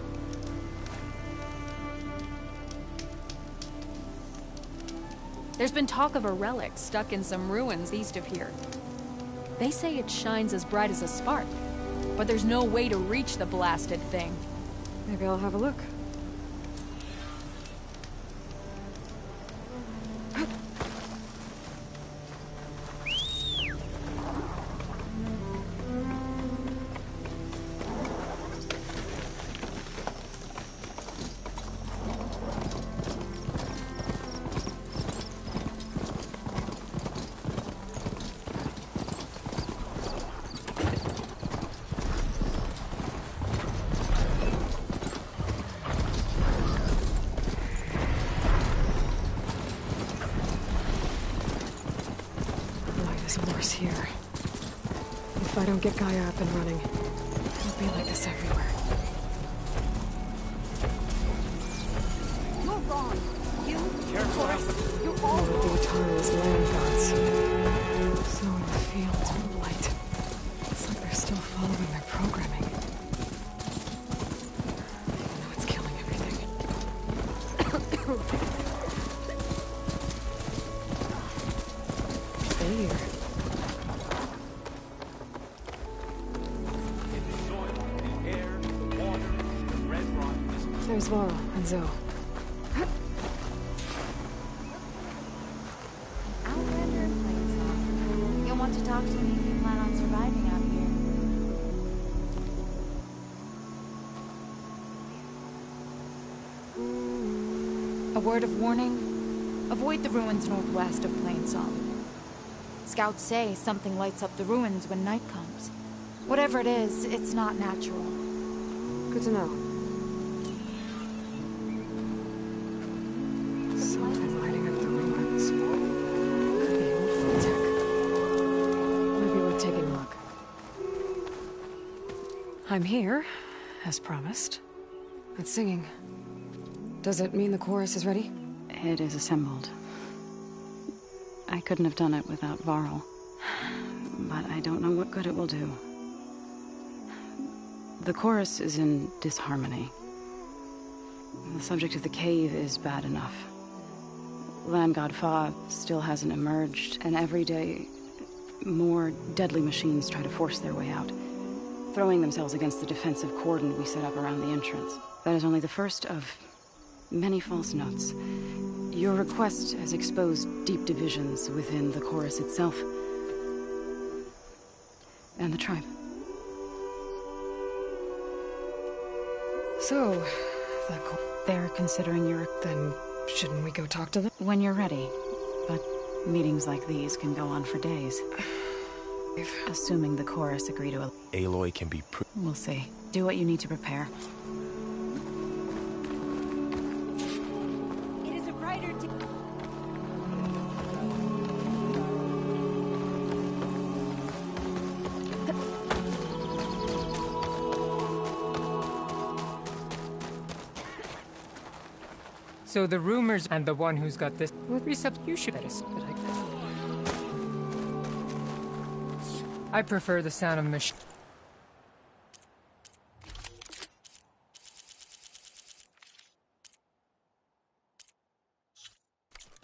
There's been talk of a relic stuck in some ruins east of here. They say it shines as bright as a spark, but there's no way to reach the blasted thing. Maybe I'll have a look. Here. If I don't get Gaia up and running, it'll be like this everywhere. You're wrong. Careful. You're all wrong. The Utaru's land gods. Snow in the fields and light. It's like they're still following their programming. I know it's killing everything. Stay here. There's Varl and Zoe. Outlander and Planesong. You'll want to talk to me if you plan on surviving out here. A word of warning. Avoid the ruins northwest of Planesong. Scouts say something lights up the ruins when night comes. Whatever it is, it's not natural. Good to know. I'm here, as promised. It's singing. Does it mean the chorus is ready? It is assembled. I couldn't have done it without Varl. But I don't know what good it will do. The chorus is in disharmony. The subject of the cave is bad enough. Land God Fa still hasn't emerged, and every day, more deadly machines try to force their way out, throwing themselves against the defensive cordon we set up around the entrance. That is only the first of many false notes. Your request has exposed deep divisions within the chorus itself. And the tribe. So, they're considering your... Then, shouldn't we go talk to them? When you're ready. But meetings like these can go on for days. Assuming the chorus agree to... Aloy can be... We'll see. Do what you need to prepare. It is a brighter day. So the rumors and the one who's got this... What recept you should have... I prefer the sound of machine.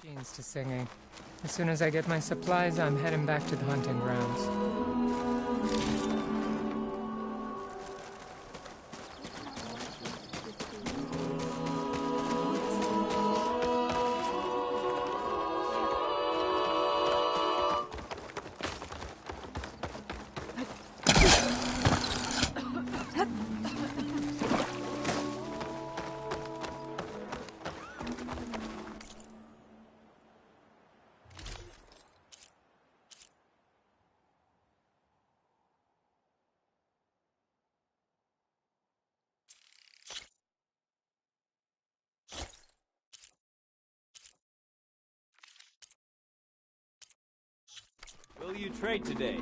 Machines to singing. As soon as I get my supplies, I'm heading back to the hunting grounds. Will you trade today?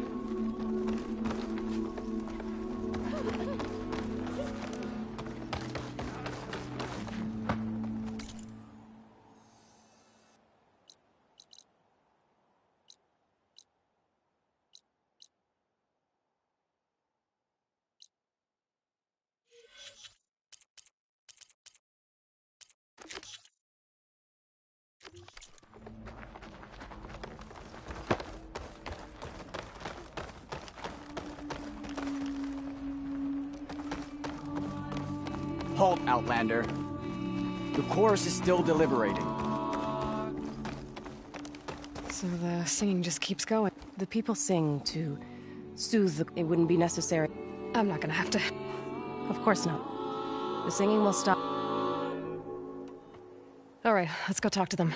Halt, Outlander. The chorus is still deliberating. So the singing just keeps going. The people sing to soothe the... It wouldn't be necessary. I'm not gonna have to... Of course not. The singing will stop. Alright, let's go talk to them.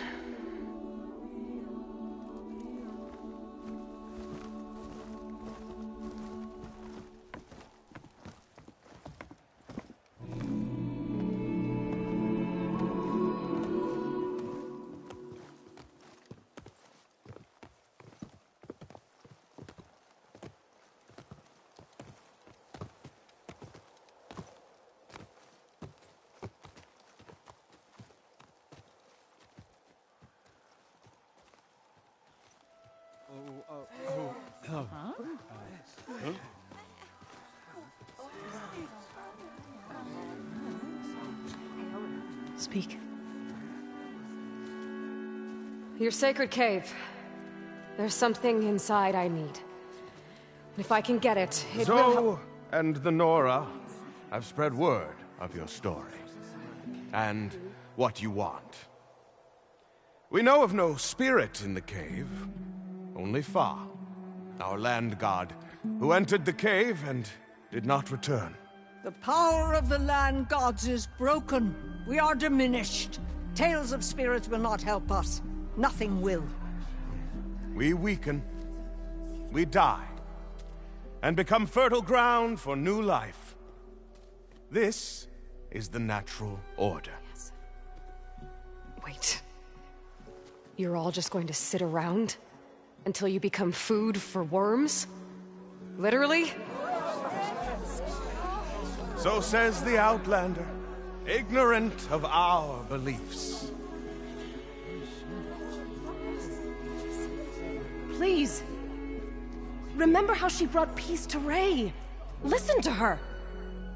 Speak. Your sacred cave. There's something inside I need. If I can get it, it will help. Zoe and the Nora have spread word of your story. And what you want. We know of no spirit in the cave. Only Fa, our land god, who entered the cave and did not return. The power of the land gods is broken. We are diminished. Tales of spirits will not help us. Nothing will. We weaken. We die. And become fertile ground for new life. This is the natural order. Yes. Wait. You're all just going to sit around? Until you become food for worms? Literally? So says the Outlander, ignorant of our beliefs. Please. Remember how she brought peace to Ray. Listen to her.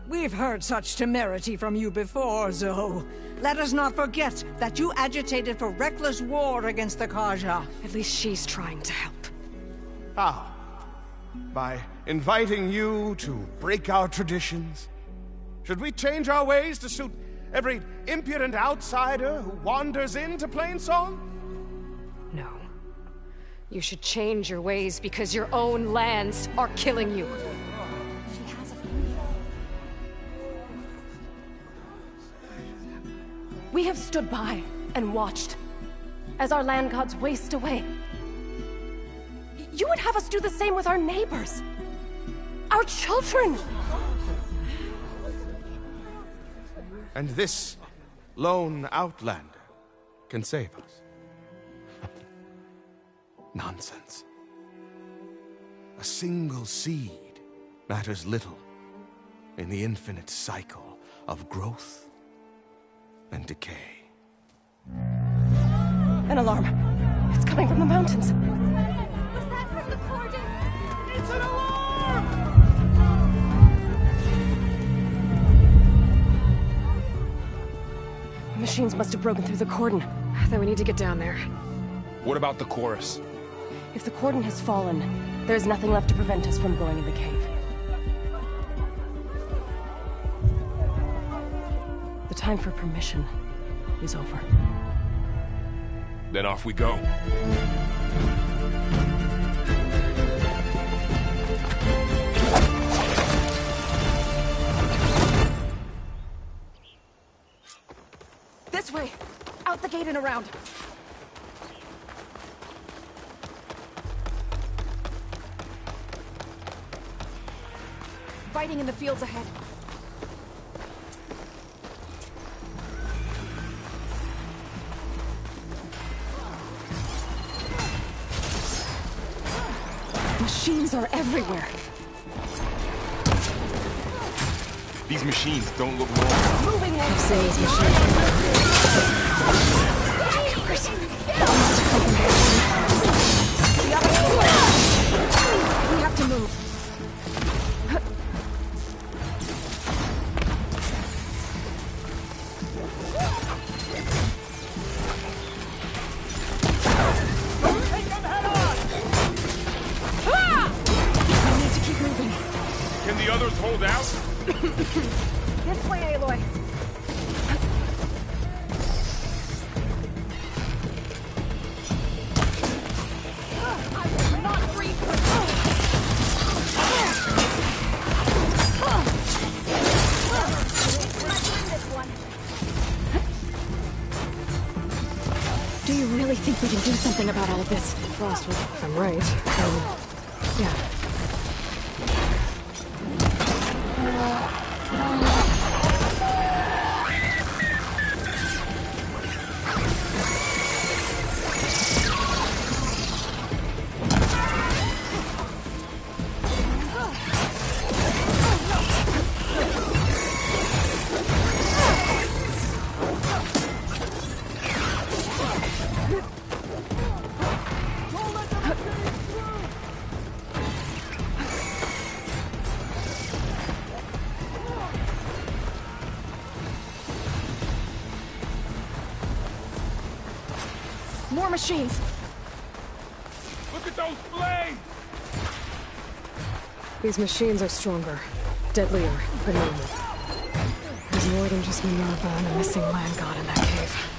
We've heard such temerity from you before, Zoe. Let us not forget that you agitated for reckless war against the Kaja. At least she's trying to help. How? By inviting you to break our traditions? Should we change our ways to suit Every impudent outsider who wanders into Plainsong? No. You should change your ways because your own lands are killing you. We have stood by and watched as our land gods waste away. You would have us do the same with our neighbors, our children. And this lone outlander can save us. Nonsense. A single seed matters little in the infinite cycle of growth and decay. An alarm. It's coming from the mountains. Was that from the cordon? It's an alarm! The machines must have broken through the cordon. Then we need to get down there. What about the chorus? If the cordon has fallen, there's nothing left to prevent us from going in the cave. The time for permission is over. Then off we go. This way! Out the gate and around! Fighting in the fields ahead. Machines are everywhere. These machines don't look normal. Moving I've seen these machines. We have to move. Take them head on! We need to keep moving. Can the others hold out? This way, Aloy. I will not breathe Do you really think we can do something about all of this? Frost, if I'm right, yeah. More machines! Look at those flames! These machines are stronger, deadlier than normal. There's more than just Minerva and a missing land god in that cave.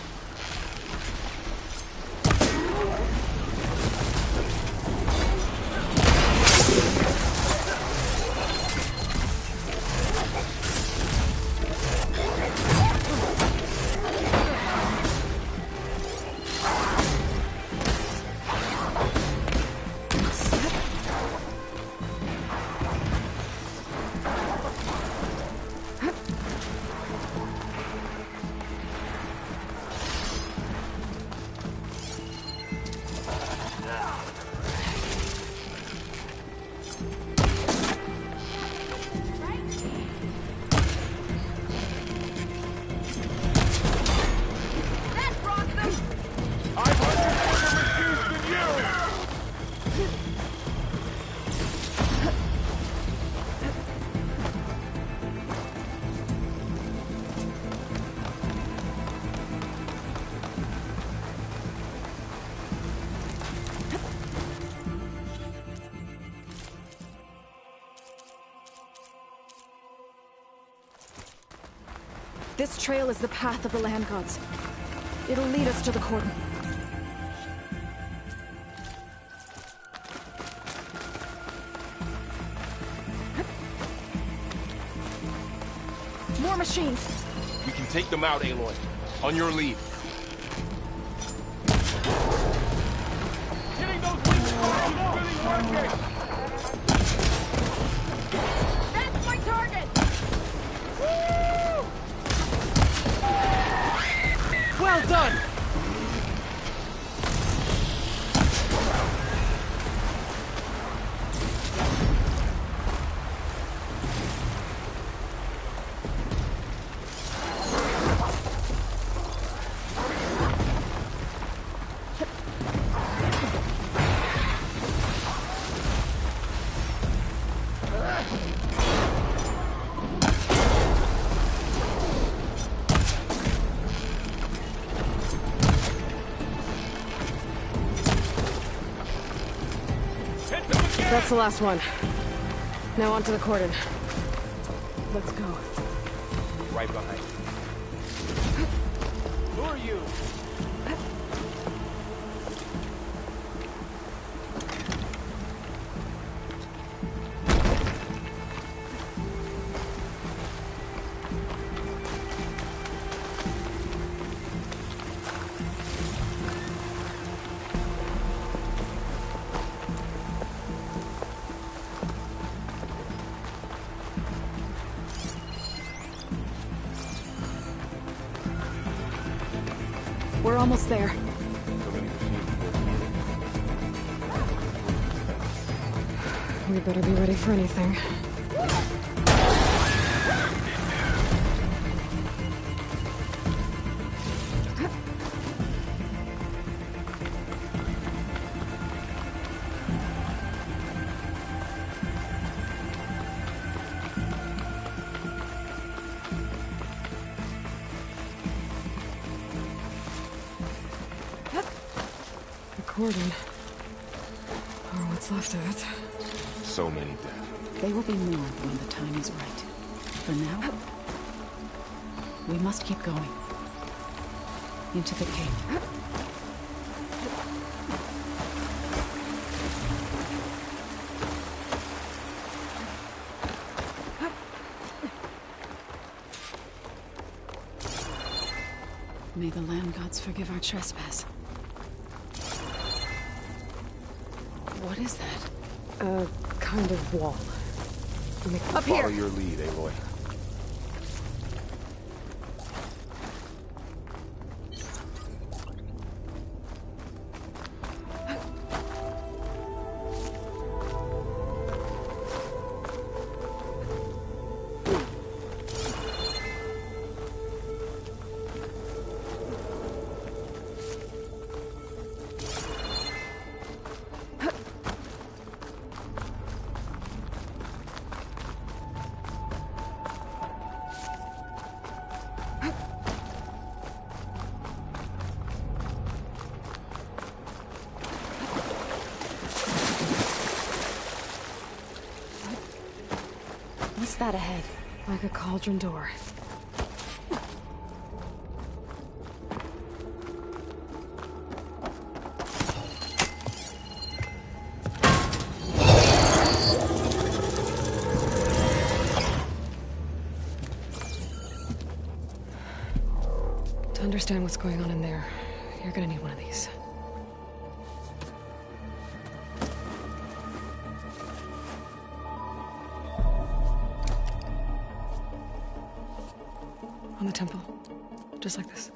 This trail is the path of the land gods. It'll lead us to the cordon. More machines! We can take them out, Aloy. On your lead. Hitting those weak spots is really working! That's my target! Woo! Well done! That's the last one. Now onto the cordon. Let's go. Right behind you. Who are you? We're almost there. We better be ready for anything. Cordon. Or what's left of it. So many dead. They will be more when the time is right. For now, we must keep going. Into the cave. May the land gods forgive our trespass. What is that? A kind of wall. Up here! Follow your lead, Aloy. What's that ahead? Like a cauldron door. To understand what's going on in there, you're gonna need one of these. On the temple. Just like this.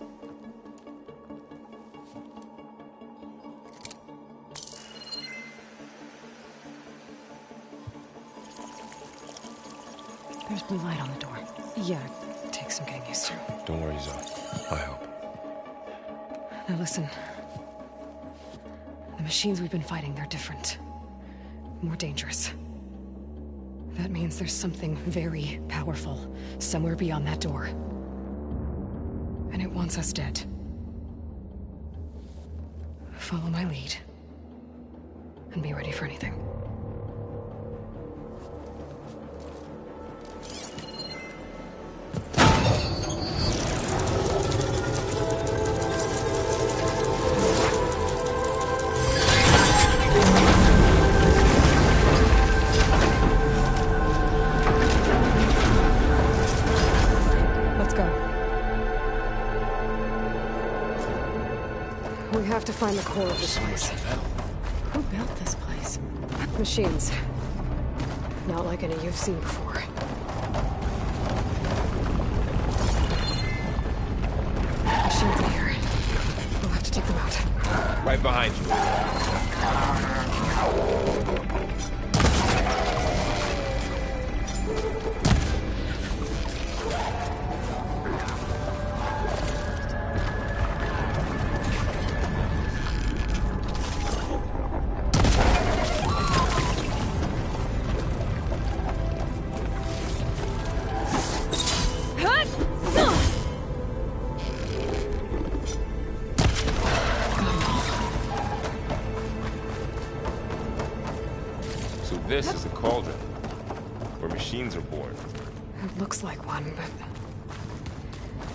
There's blue light on the door. Yeah, it takes some getting used to. Don't worry, Zoe. I help. Now listen. The machines we've been fighting, they're different. More dangerous. That means there's something very powerful somewhere beyond that door. And it wants us dead. Follow my lead. And be ready for anything. We have to find the core of this place. Who built this place? Machines. Not like any you've seen before. Machines in here. We'll have to take them out. Right behind you. This is a cauldron, where machines are born. It looks like one, but...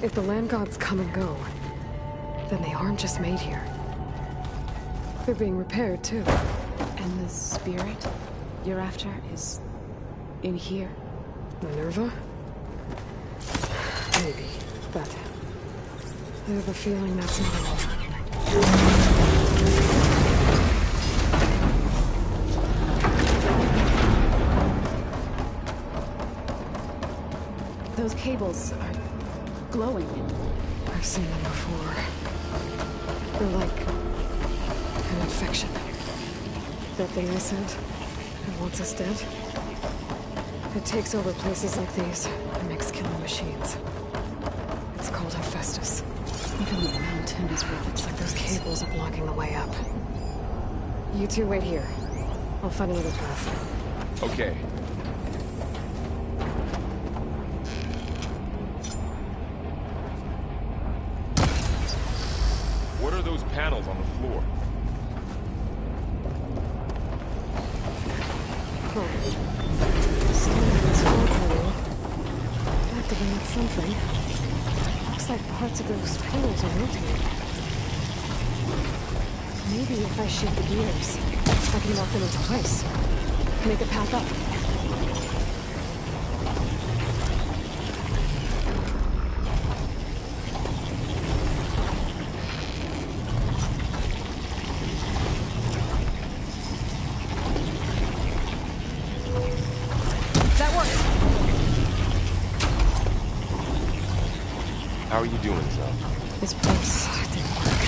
if the land gods come and go, then they aren't just made here. They're being repaired, too. And the spirit you're after is... in here? Minerva? Maybe, but... I have a feeling that's not all. Those cables are glowing. I've seen them before. They're like an infection. That thing I sent, it wants us dead. It takes over places like these and makes killing machines. It's called Hephaestus. Even the mountain is red. It's like those cables are blocking the way up. You two wait here. I'll find another path. Okay. What are those panels on the floor? Activate something. Looks like parts of those panels are rotating. Maybe if I shoot the gears, I can lock them into place. Make a path up. How are you doing, Zoe? This place didn't work.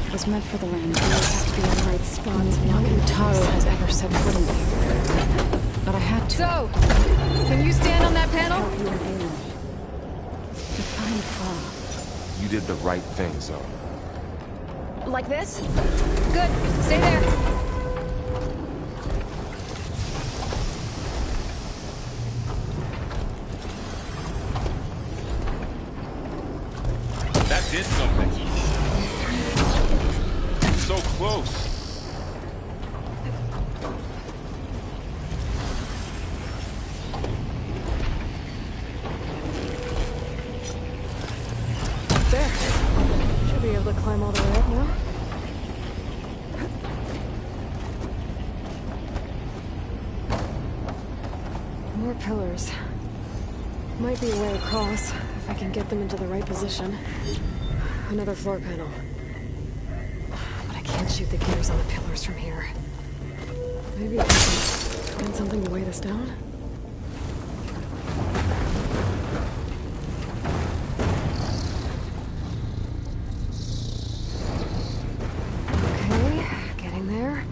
It was meant for the land. It has to be in the right spot. Nothing Taro has ever set foot in here. But I had to. So, can you stand on that panel? Define fall. You did the right thing, Zoe. Like this? Good. Stay there. That did something. So close. There. Should be able to climb all the way up now. More pillars. Might be a way across, if I can get them into the right position. Another floor panel. But I can't shoot the gears on the pillars from here. Maybe I can find something to weigh this down? Okay, getting there.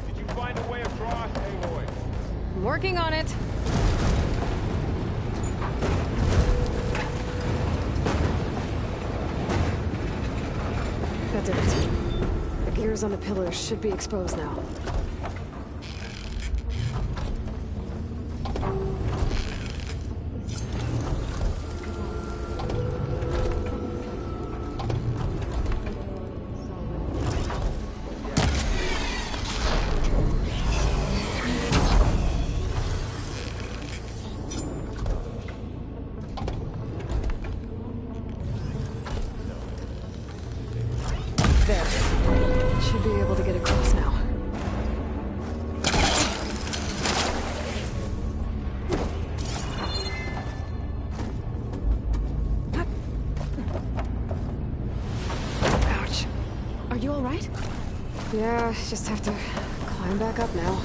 Did you find a way across, Aloy? I'm working on it. That did it. The gears on the pillars should be exposed now. There. Should be able to get across now. you alright? Yeah, just have to climb back up now.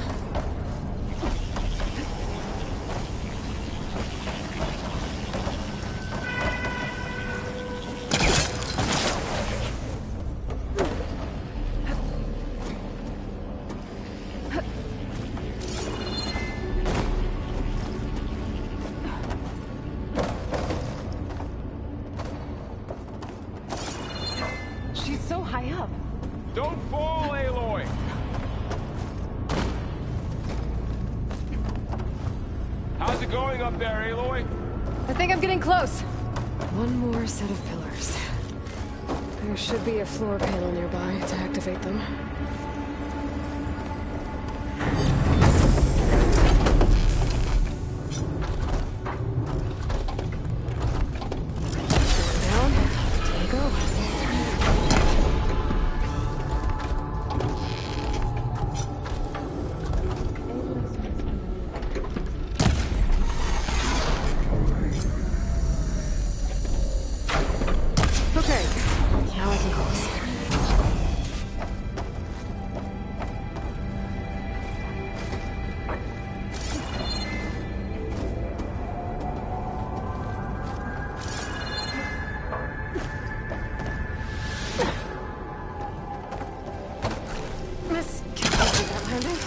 She's so high up. Don't fall, Aloy! How's it going up there, Aloy? I think I'm getting close. One more set of pillars. There should be a floor panel nearby to activate them. Down. There we go. Okay, now I can cross. Miss, can you do that landing?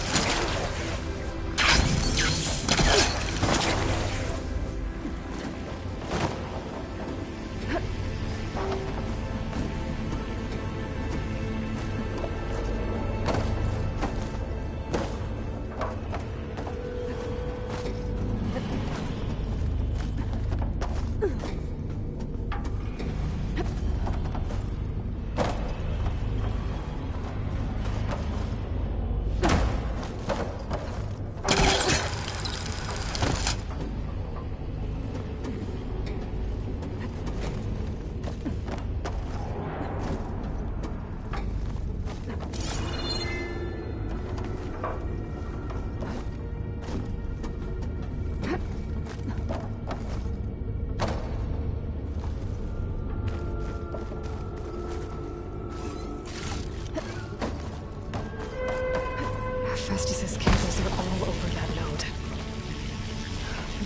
Festus's cables are all over that node.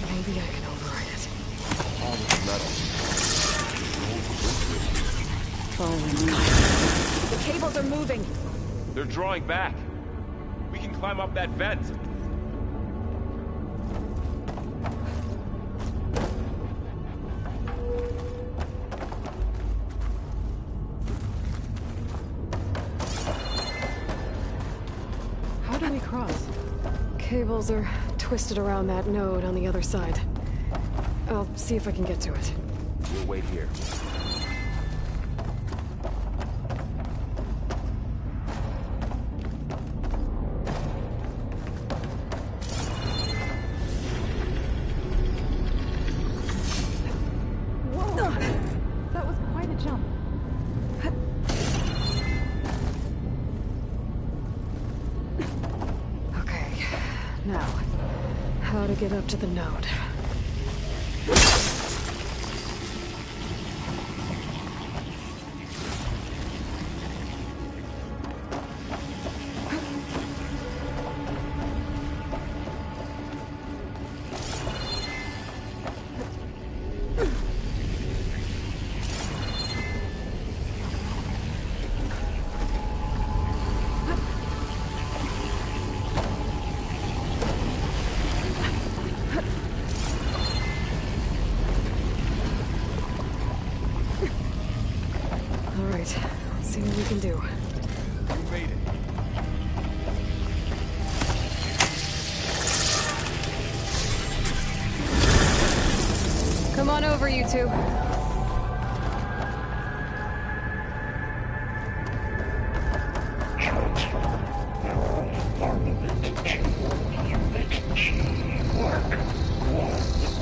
Maybe I can override it. All this metal. The cables are moving. They're drawing back. We can climb up that vent. How do we cross? Cables are twisted around that node on the other side. I'll see if I can get to it. We'll wait here. Whoa! That was quite a jump. Okay, now, how to get up to the node. All right, let's see what we can do. You made it. Come on over, you two.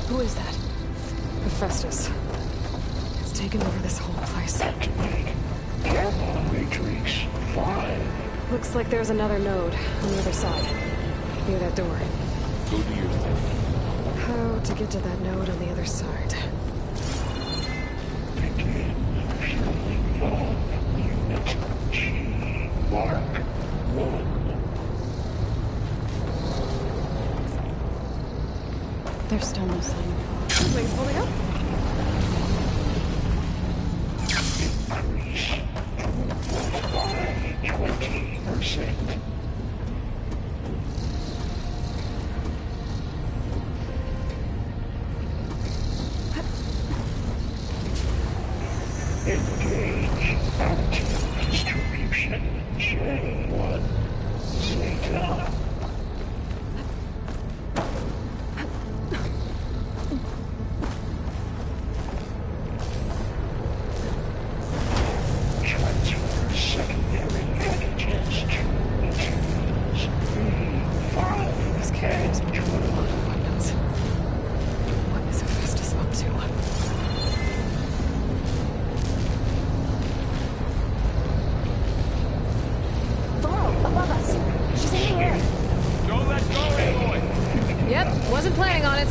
Who is that? Hephaestus. It's taken over this whole place. Matrix 5. Looks like there's another node on the other side. Near that door. Go do your thing. How to get to that node on the other side? Begin fueling all unit G. There's still no sign of fog. Wings holding up? Increase by 20%. Engage altitude distribution J1 Zeta. Transfer secondary antigens to materials B5 and 12. Weapons. What is Hephaestus up to? Above us. She's in the air. Don't let go, Aloy! Yep, wasn't planning on it.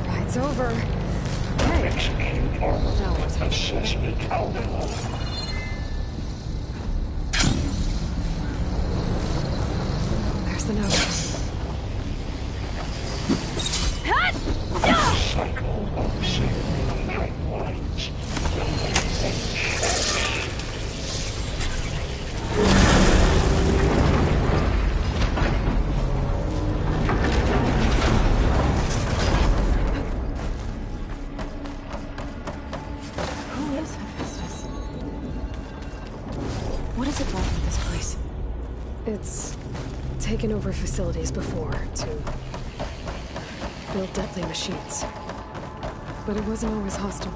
Ride's over. Hey. Execute armament assessment algorithm. There's the note. Cycle of zero pipelines. Who is Hephaestus? What is it like with this place? It's taken over facilities before to build deadly machines. But it wasn't always hostile.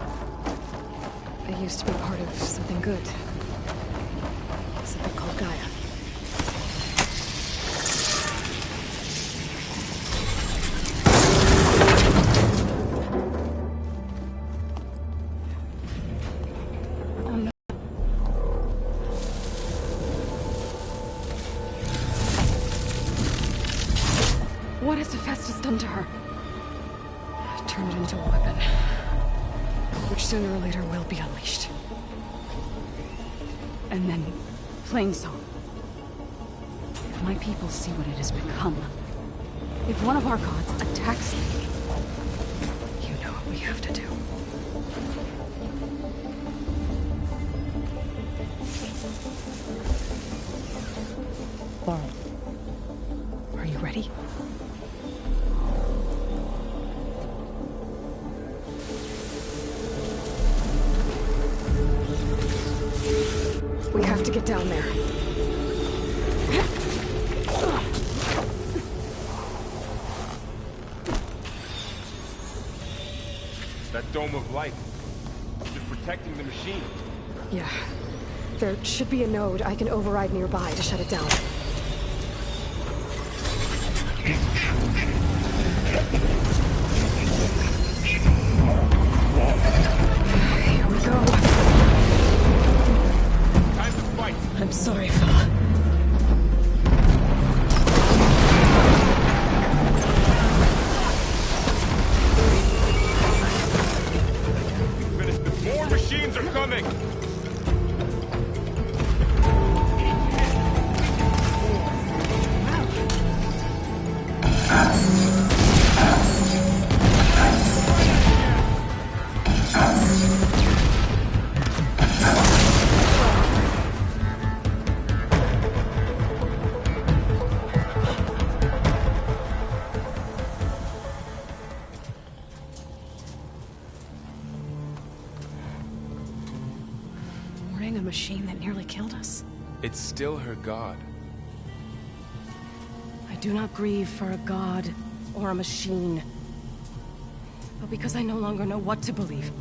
It used to be part of something good. Something called Gaia. What has Hephaestus done to her? Turn it into a weapon, which sooner or later will be unleashed. And then, plain song. If my people see what it has become, if one of our gods attacks them, you know what we have to do. Laurel, are you ready? We have to get down there. That dome of light. It's protecting the machine. Yeah. There should be a node I can override nearby to shut it down. Here we go. Time to fight. I'm sorry, fella. More machines are coming! warning a machine that nearly killed us. It's still her god. I do not grieve for a god or a machine, but because I no longer know what to believe.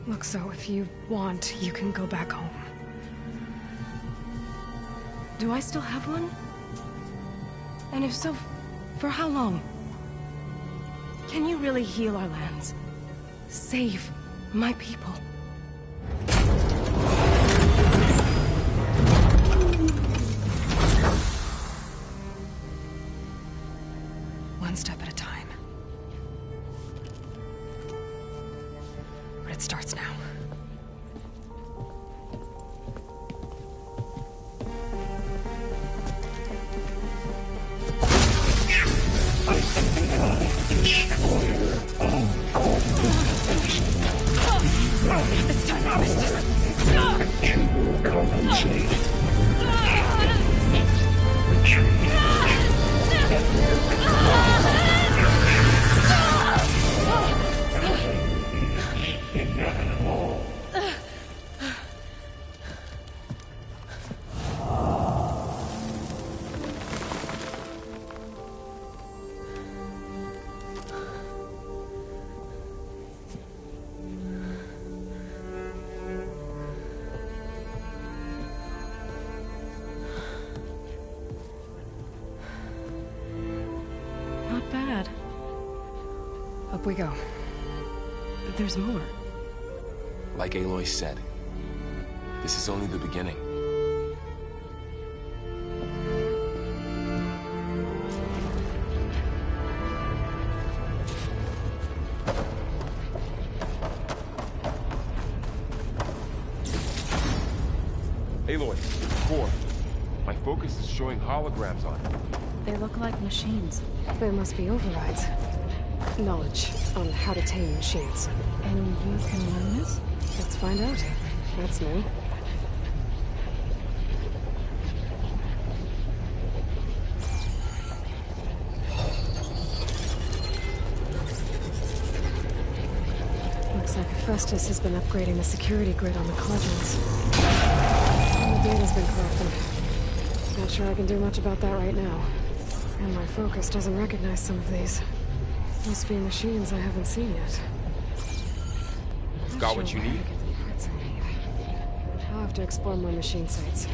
Look, so if you want, you can go back home. Do I still have one? And if so, for how long? Can you really heal our lands? Save my people? we go. There's more. Like Aloy said, this is only the beginning. Aloy, core. My focus is showing holograms on it. They look like machines. There must be overrides. Knowledge on how to tame machines. And you can learn this? Let's find out. That's new. Looks like Festus has been upgrading the security grid on the colleges. And the data's been corrupted. Not sure I can do much about that right now. And my focus doesn't recognize some of these. Must be machines I haven't seen yet. Got what you need? I'll have to explore more machine sites.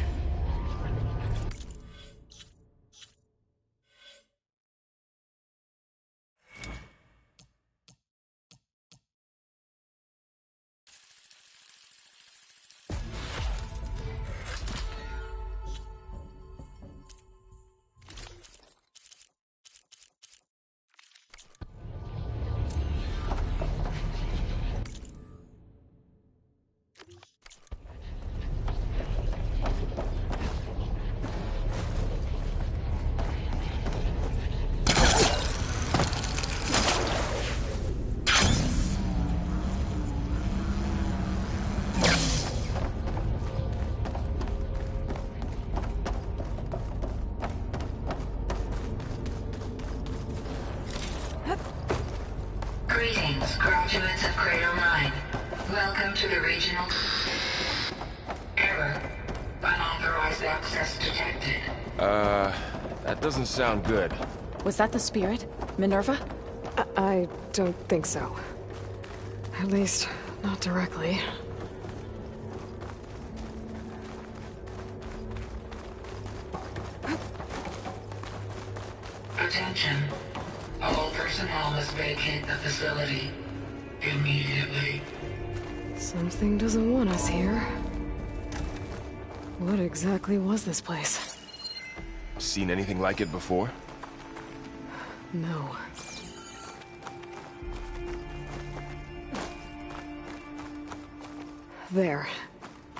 Greetings, graduates of Cradle 9. Welcome to the regional... Error. Unauthorized access detected. That doesn't sound good. Was that the spirit? Minerva? I don't think so. At least, not directly. Attention. All personnel must vacate the facility immediately. Something doesn't want us here. What exactly was this place? Seen anything like it before? No. There.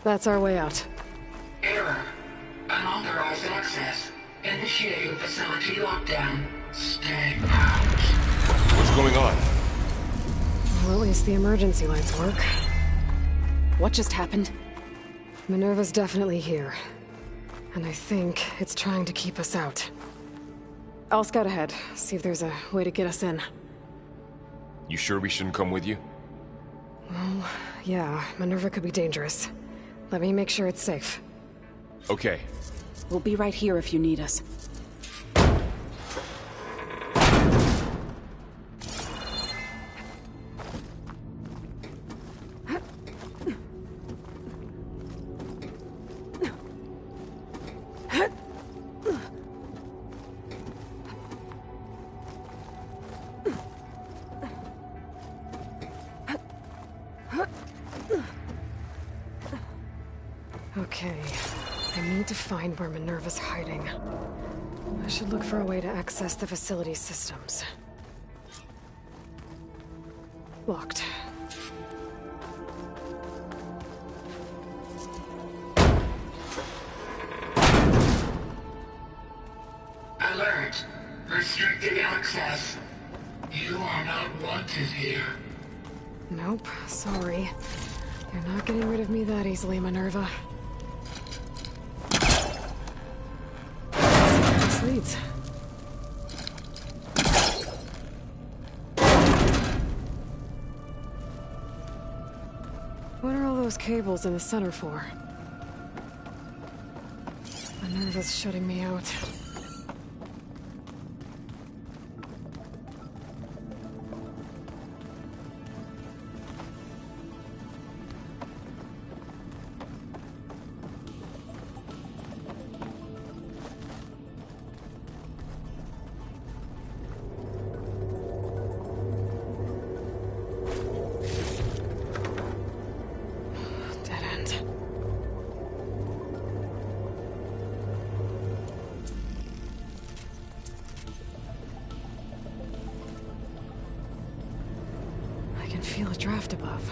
That's our way out. Error. Unauthorized access. Initiating facility lockdown. Stay out. What's going on? Well, at least the emergency lights work. What just happened? Minerva's definitely here. And I think it's trying to keep us out. I'll scout ahead, see if there's a way to get us in. You sure we shouldn't come with you? Well, yeah, Minerva could be dangerous. Let me make sure it's safe. Okay. We'll be right here if you need us. Okay, I need to find where Minerva's hiding. I should look for a way to access the facility's systems. Locked. Alert. Restricted access. You are not wanted here. Nope, sorry. You're not getting rid of me that easily, Minerva. This leads. What are all those cables in the center for? Minerva's shutting me out. feel a draft above.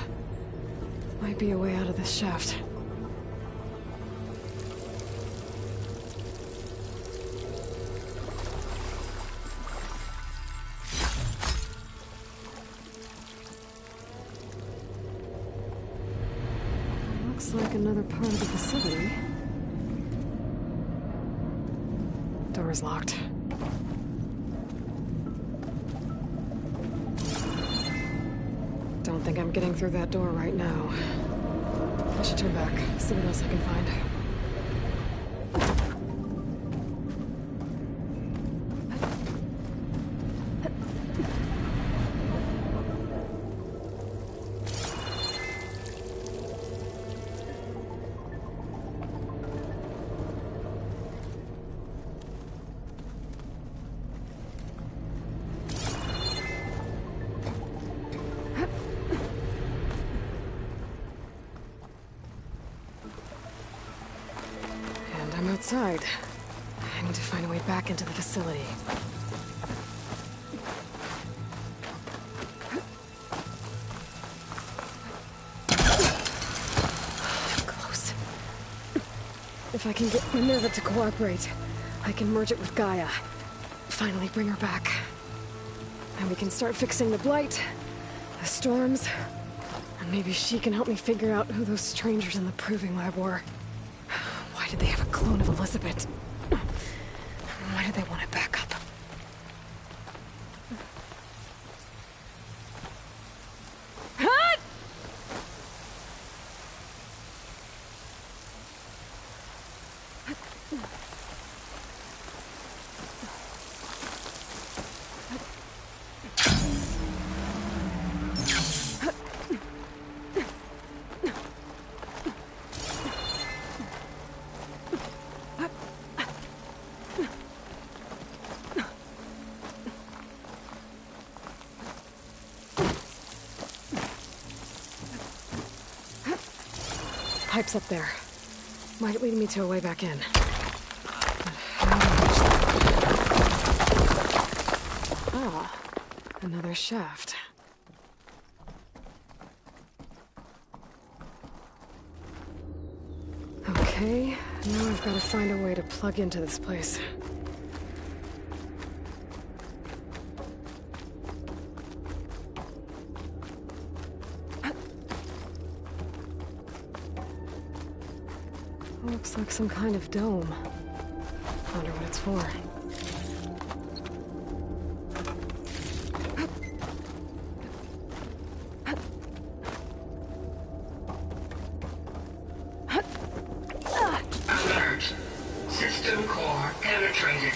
Might be a way out of this shaft. Looks like another part of the facility. Door's locked. Don't think I'm getting through that door right now. I should turn back, see what else I can find. Outside. I need to find a way back into the facility. Close. If I can get Minerva to cooperate, I can merge it with Gaia. Finally bring her back. And we can start fixing the blight, the storms, and maybe she can help me figure out who those strangers in the proving lab were. Why did they have a clone of Elizabeth? Why did they want it back up? Pipe's up there. Might lead me to a way back in. Ah, another shaft. Okay, now I've got to find a way to plug into this place. Looks like some kind of dome. Wonder what it's for. Alert. System core penetrated.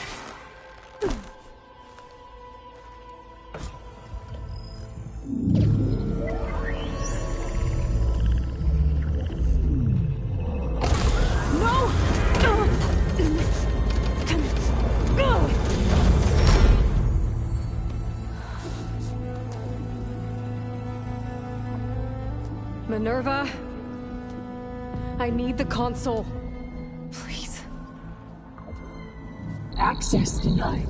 Minerva, I need the console. Please. Access denied.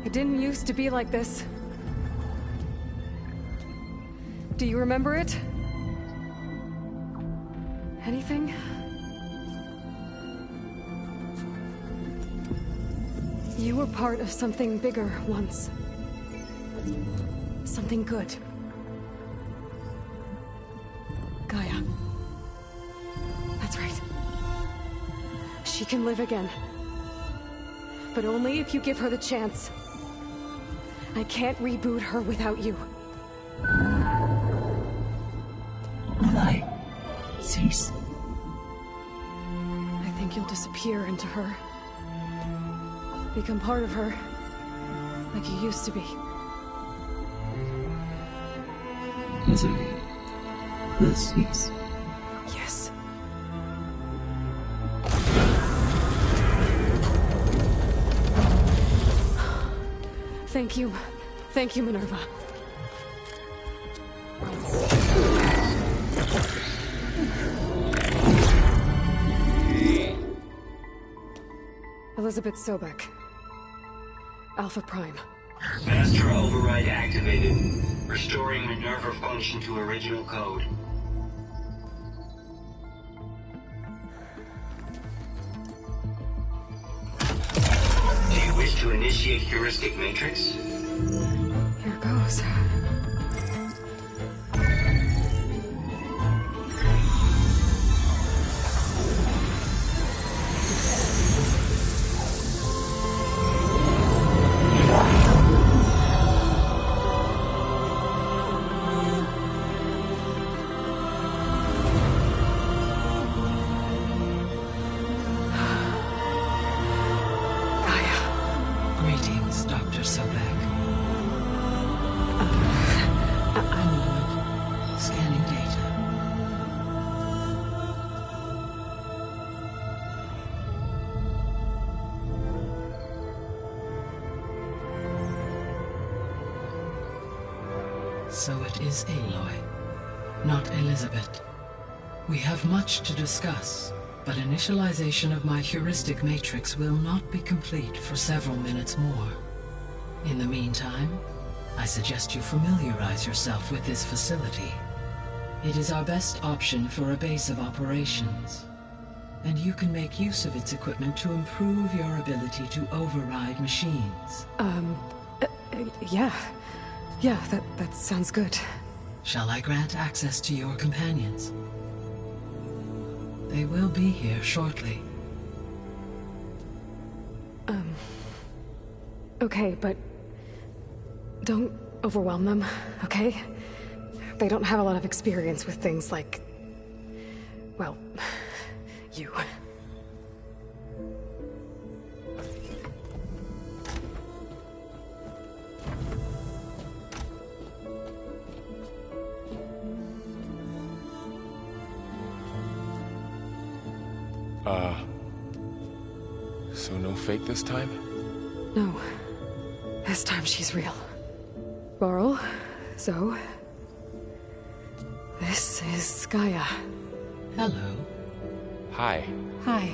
It didn't used to be like this. Do you remember it? Anything? You were part of something bigger once. Something good. Gaia. That's right. She can live again. But only if you give her the chance. I can't reboot her without you. Light cease. I think you'll disappear into her. Become part of her. Like you used to be. Misery will cease. Yes. Thank you. Thank you, Minerva. Elizabeth Sobek. Alpha Prime. Master override activated. Restoring Minerva function to original code. Do you wish to initiate heuristic matrix? Here goes. Greetings, Dr. Sobek. I'm Lloyd. Scanning data. So it is Aloy, not Elizabeth. We have much to discuss, but initialization of my heuristic matrix will not be complete for several minutes more. In the meantime, I suggest you familiarize yourself with this facility. It is our best option for a base of operations, and you can make use of its equipment to improve your ability to override machines. Yeah. Yeah, that sounds good. Shall I grant access to your companions? They will be here shortly. Okay, but don't overwhelm them, okay? They don't have a lot of experience with things like, well, you. So no fake this time? No. This time she's real. Laurel, Zoe. This is Gaia. Hello. Hi. Hi.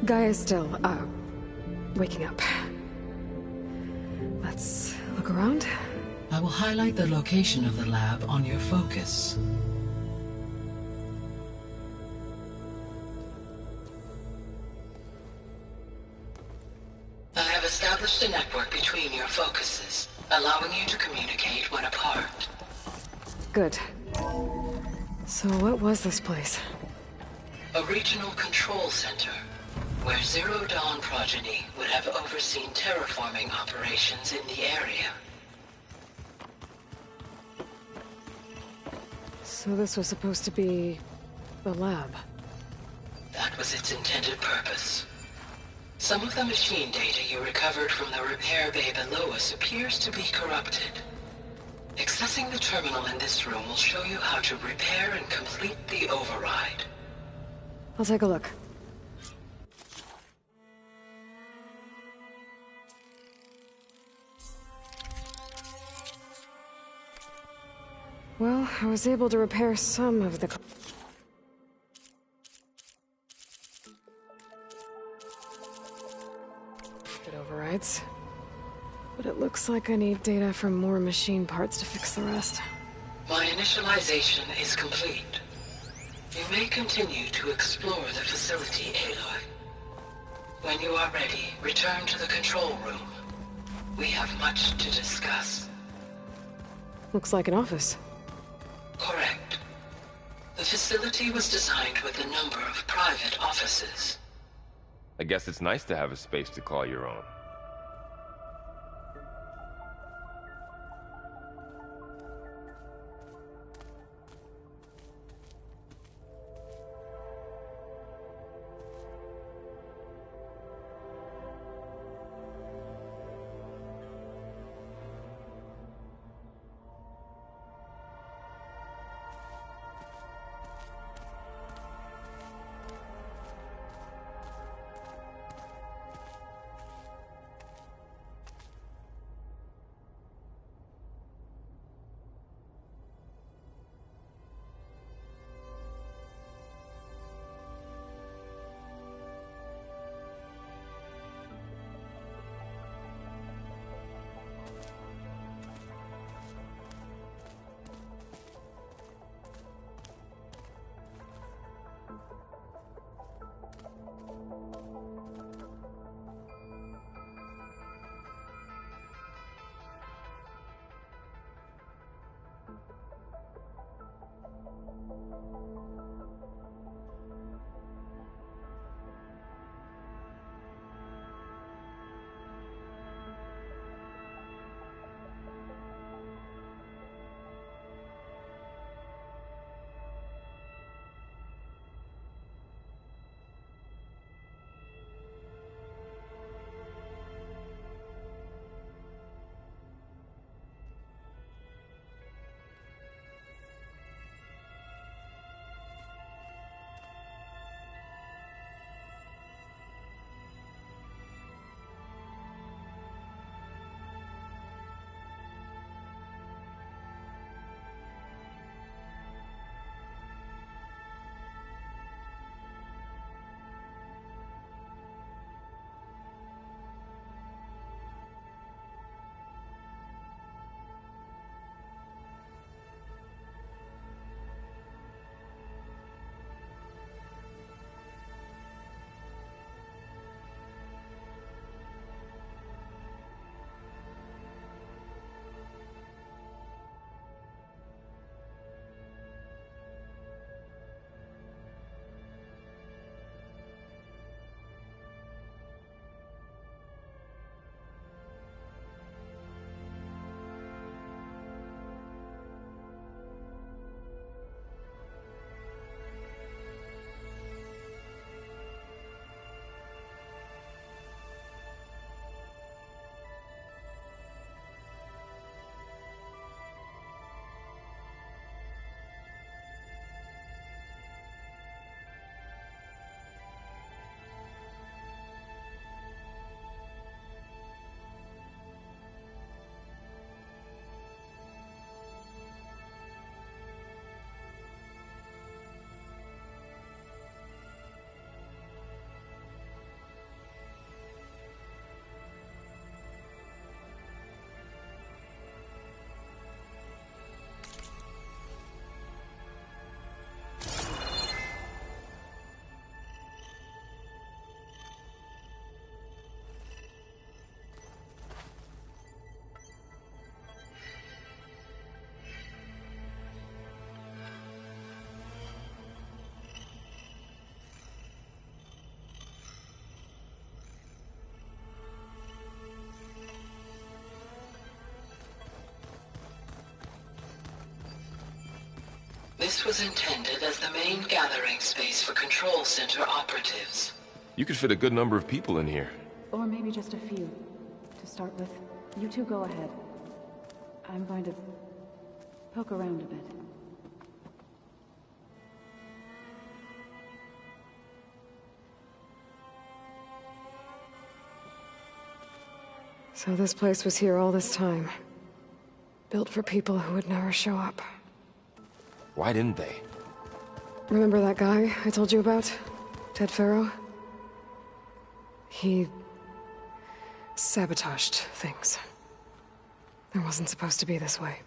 Gaia's still, waking up. Let's look around. I will highlight the location of the lab on your focus. I have established a network between your focuses, allowing you to communicate when apart. Good. So what was this place? A regional control center, where Zero Dawn progeny would have overseen terraforming operations in the area. So this was supposed to be the lab. That was its intended purpose. Some of the machine data you recovered from the repair bay below us appears to be corrupted. Accessing the terminal in this room will show you how to repair and complete the override. I'll take a look. Well, I was able to repair some of the... overrides. But it looks like I need data from more machine parts to fix the rest. My initialization is complete. You may continue to explore the facility, Aloy. When you are ready, return to the control room. We have much to discuss. Looks like an office. Correct. The facility was designed with a number of private offices. I guess it's nice to have a space to call your own. This was intended as the main gathering space for Control Center operatives. You could fit a good number of people in here. Or maybe just a few. To start with, you two go ahead. I'm going to poke around a bit. So this place was here all this time. Built for people who would never show up. Why didn't they? Remember that guy I told you about? Ted Farrow? He sabotaged things. It wasn't supposed to be this way.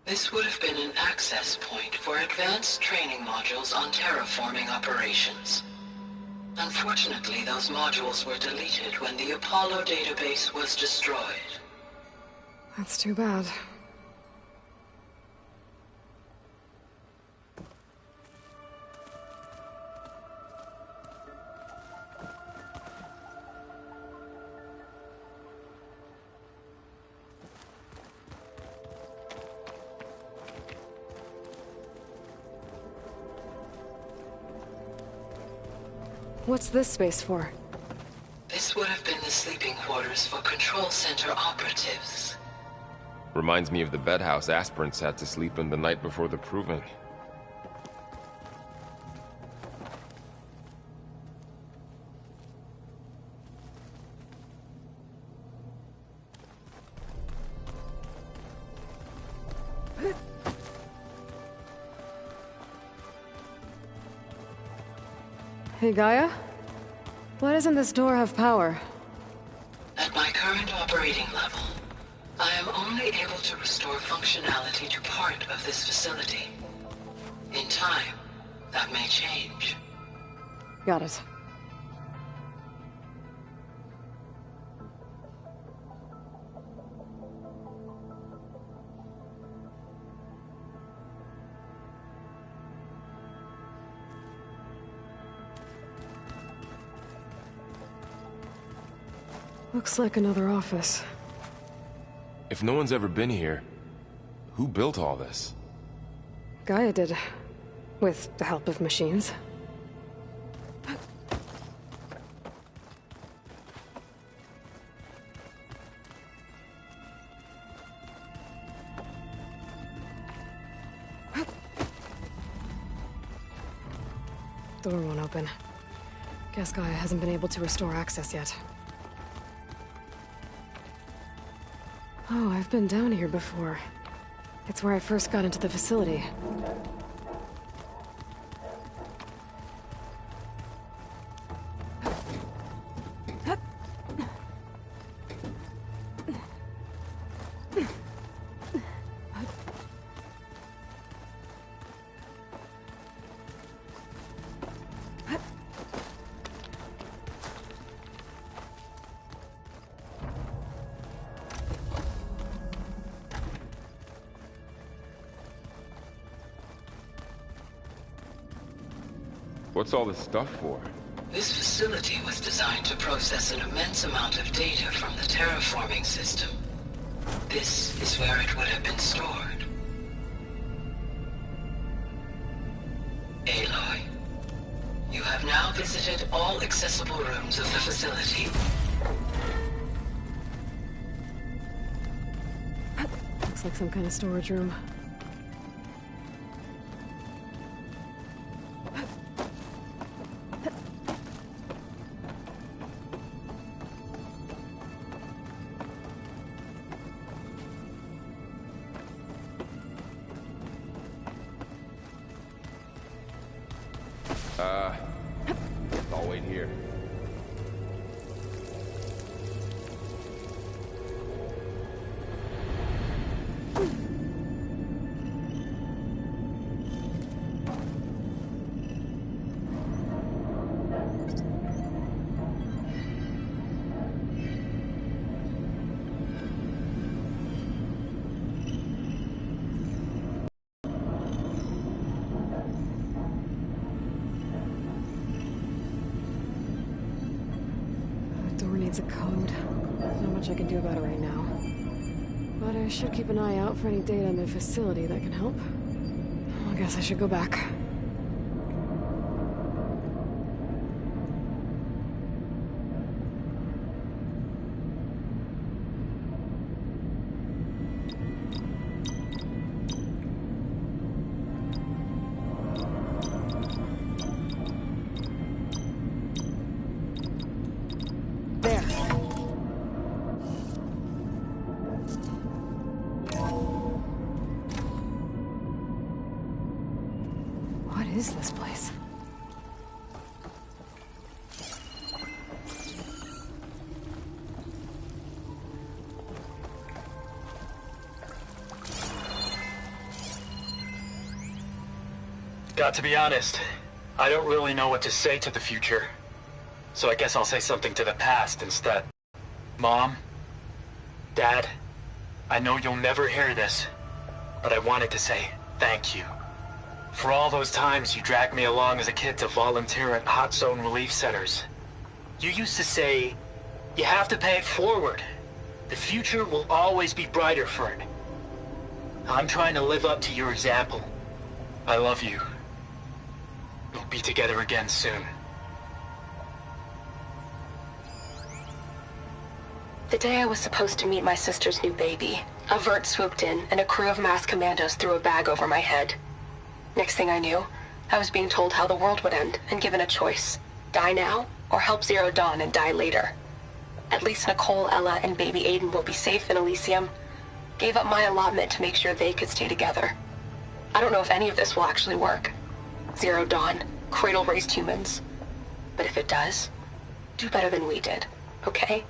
This would have been an access point for advanced training modules on terraforming operations. Unfortunately, those modules were deleted when the Apollo database was destroyed. That's too bad. What's this space for? This would have been the sleeping quarters for Control Center operatives. Reminds me of the bedhouse aspirants had to sleep in the night before the proving. Hey, Gaia? Why doesn't this door have power? At my current operating level, I am only able to restore functionality to part of this facility. In time, that may change. Got it. Looks like another office. If no one's ever been here, who built all this? Gaia did. With the help of machines. Door won't open. Guess Gaia hasn't been able to restore access yet. Oh, I've been down here before. It's where I first got into the facility. What's all this stuff for? This facility was designed to process an immense amount of data from the terraforming system. This is where it would have been stored. Aloy, you have now visited all accessible rooms of the facility. Looks like some kind of storage room. I'll wait here. Needs a code. Not much I can do about it right now. But I should keep an eye out for any data in the facility that can help. Oh, I guess I should go back. What is this place? Got to be honest, I don't really know what to say to the future. So I guess I'll say something to the past instead. Mom, Dad, I know you'll never hear this, but I wanted to say thank you. For all those times you dragged me along as a kid to volunteer at hot zone relief centers. You used to say, you have to pay it forward. The future will always be brighter for it. I'm trying to live up to your example. I love you. We'll be together again soon. The day I was supposed to meet my sister's new baby, a vert swooped in and a crew of masked commandos threw a bag over my head. Next thing I knew, I was being told how the world would end and given a choice. Die now, or help Zero Dawn and die later. At least Nicole, Ella, and baby Aiden will be safe in Elysium. Gave up my allotment to make sure they could stay together. I don't know if any of this will actually work. Zero Dawn, cradle-raised humans. But if it does, do better than we did, okay?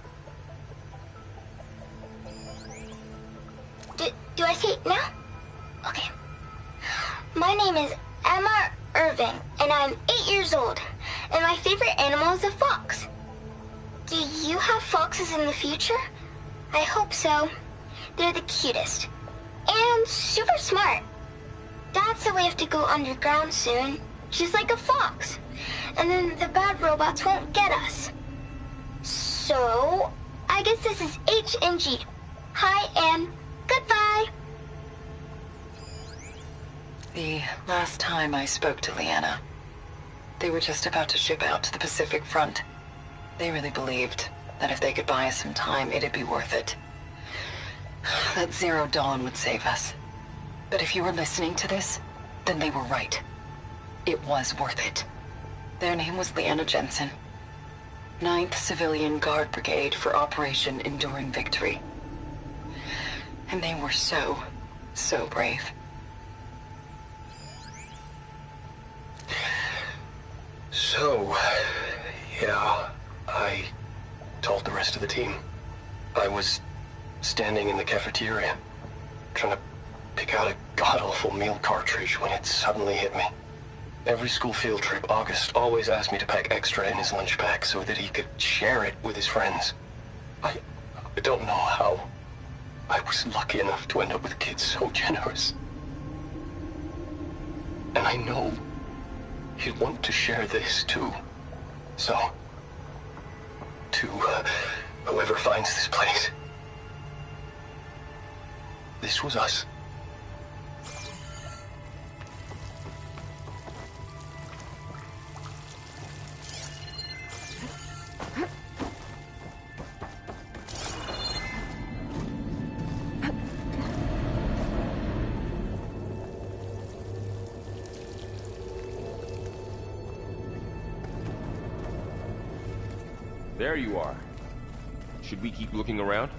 Do I say it now? Okay. My name is Emma Irving, and I'm 8 years old, and my favorite animal is a fox. Do you have foxes in the future? I hope so. They're the cutest. And super smart. Dad said we have to go underground soon, just like a fox. And then the bad robots won't get us. So, I guess this is HNG. Hi, and goodbye. The last time I spoke to Leanna, they were just about to ship out to the Pacific Front. They really believed that if they could buy us some time, it'd be worth it. That Zero Dawn would save us. But if you were listening to this, then they were right. It was worth it. Their name was Leanna Jensen. 9th Civilian Guard Brigade for Operation Enduring Victory. And they were so brave. So, yeah, I told the rest of the team. I was standing in the cafeteria, trying to pick out a god-awful meal cartridge when it suddenly hit me. Every school field trip, August always asked me to pack extra in his lunch pack so that he could share it with his friends. I don't know how. I was lucky enough to end up with kids so generous. And I know he'd want to share this too. So, to whoever finds this place, this was us. There you are. Should we keep looking around?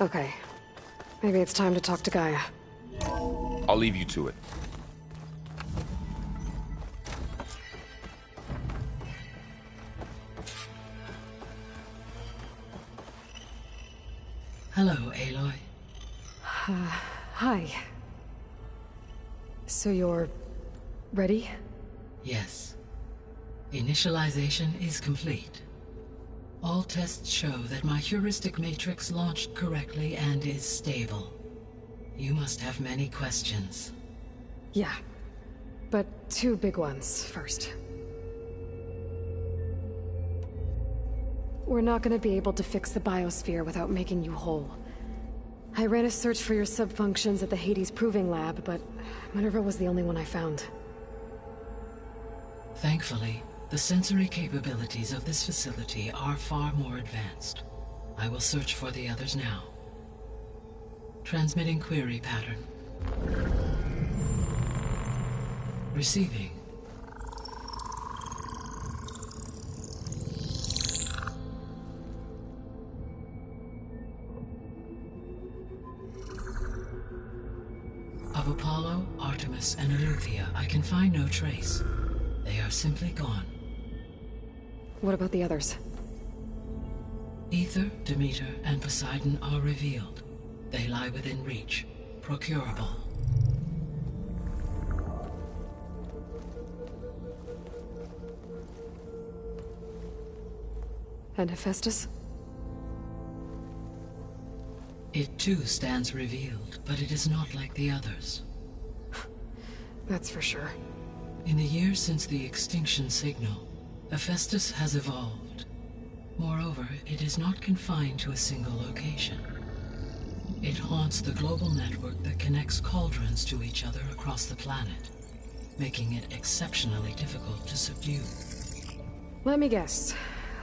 Okay. Maybe it's time to talk to Gaia. I'll leave you to it. Hello, Aloy. Hi. So you're ready? Yes. Initialization is complete. All tests show that my heuristic matrix launched correctly and is stable. You must have many questions. Yeah. But two big ones first. We're not gonna be able to fix the biosphere without making you whole. I ran a search for your subfunctions at the Hades Proving Lab, but Minerva was the only one I found. Thankfully, the sensory capabilities of this facility are far more advanced. I will search for the others now. Transmitting query pattern. Receiving. Of Apollo, Artemis, and Eleuthia, I can find no trace. They are simply gone. What about the others? Ether, Demeter, and Poseidon are revealed. They lie within reach, procurable. And Hephaestus? It too stands revealed, but it is not like the others. That's for sure. In the years since the extinction signal, Hephaestus has evolved. Moreover, it is not confined to a single location. It haunts the global network that connects cauldrons to each other across the planet, making it exceptionally difficult to subdue. Let me guess.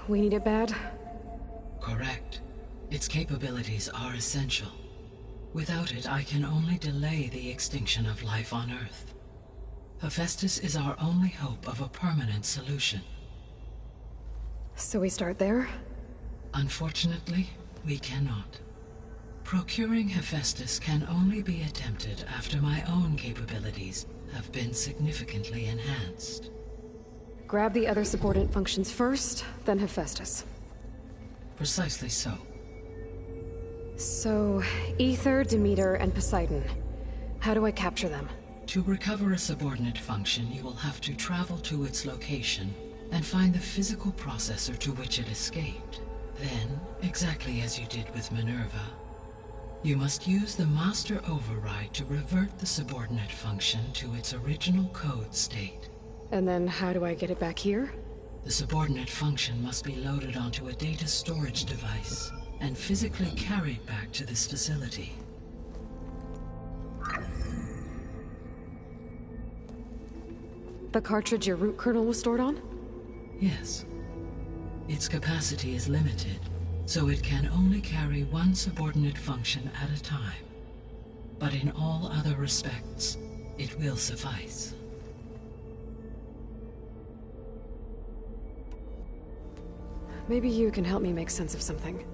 We need it bad? Correct. Its capabilities are essential. Without it, I can only delay the extinction of life on Earth. Hephaestus is our only hope of a permanent solution. So we start there? Unfortunately, we cannot. Procuring Hephaestus can only be attempted after my own capabilities have been significantly enhanced. Grab the other subordinate functions first, then Hephaestus. Precisely so. So, Ether, Demeter, and Poseidon. How do I capture them? To recover a subordinate function, you will have to travel to its location and find the physical processor to which it escaped. Then, exactly as you did with Minerva, you must use the master override to revert the subordinate function to its original code state. And then how do I get it back here? The subordinate function must be loaded onto a data storage device and physically carried back to this facility. The cartridge your root kernel was stored on? Yes. Its capacity is limited, so it can only carry one subordinate function at a time. But in all other respects, it will suffice. Maybe you can help me make sense of something.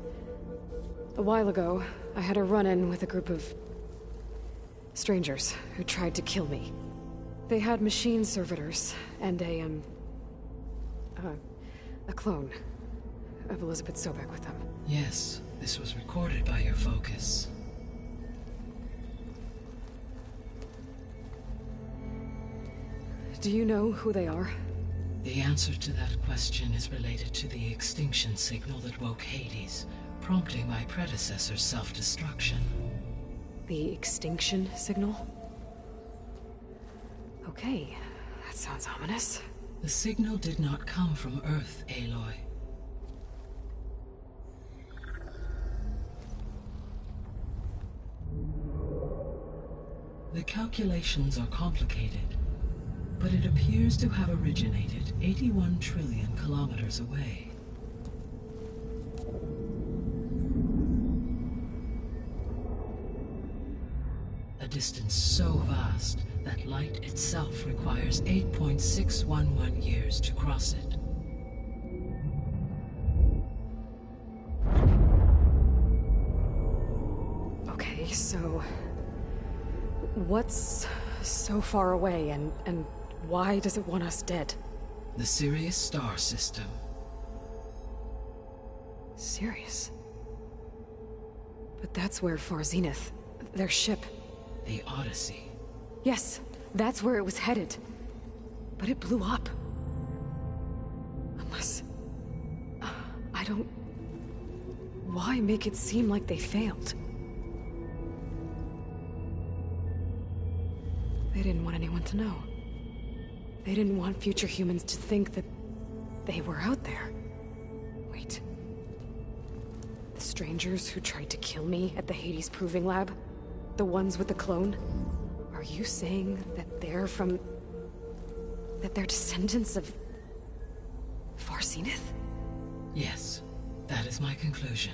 A while ago, I had a run-in with a group of strangers who tried to kill me. They had machine servitors and a clone of Elizabeth Sobek with them. Yes, this was recorded by your focus. Do you know who they are? The answer to that question is related to the extinction signal that woke Hades, prompting my predecessor's self-destruction. The extinction signal? Okay, that sounds ominous. The signal did not come from Earth, Aloy. The calculations are complicated, but it appears to have originated 81 trillion kilometers away. A distance so vast that light itself requires 8.611 years to cross it. Okay, so what's so far away and why does it want us dead? The Sirius star system. Sirius? But that's where Far Zenith, their ship... The Odyssey. Yes, that's where it was headed. But it blew up. Unless... I don't... Why make it seem like they failed? They didn't want anyone to know. They didn't want future humans to think that they were out there. Wait. The strangers who tried to kill me at the Hades Proving Lab? The ones with the clone? Are you saying that they're from... that they're descendants of... Farsenith? Yes, that is my conclusion.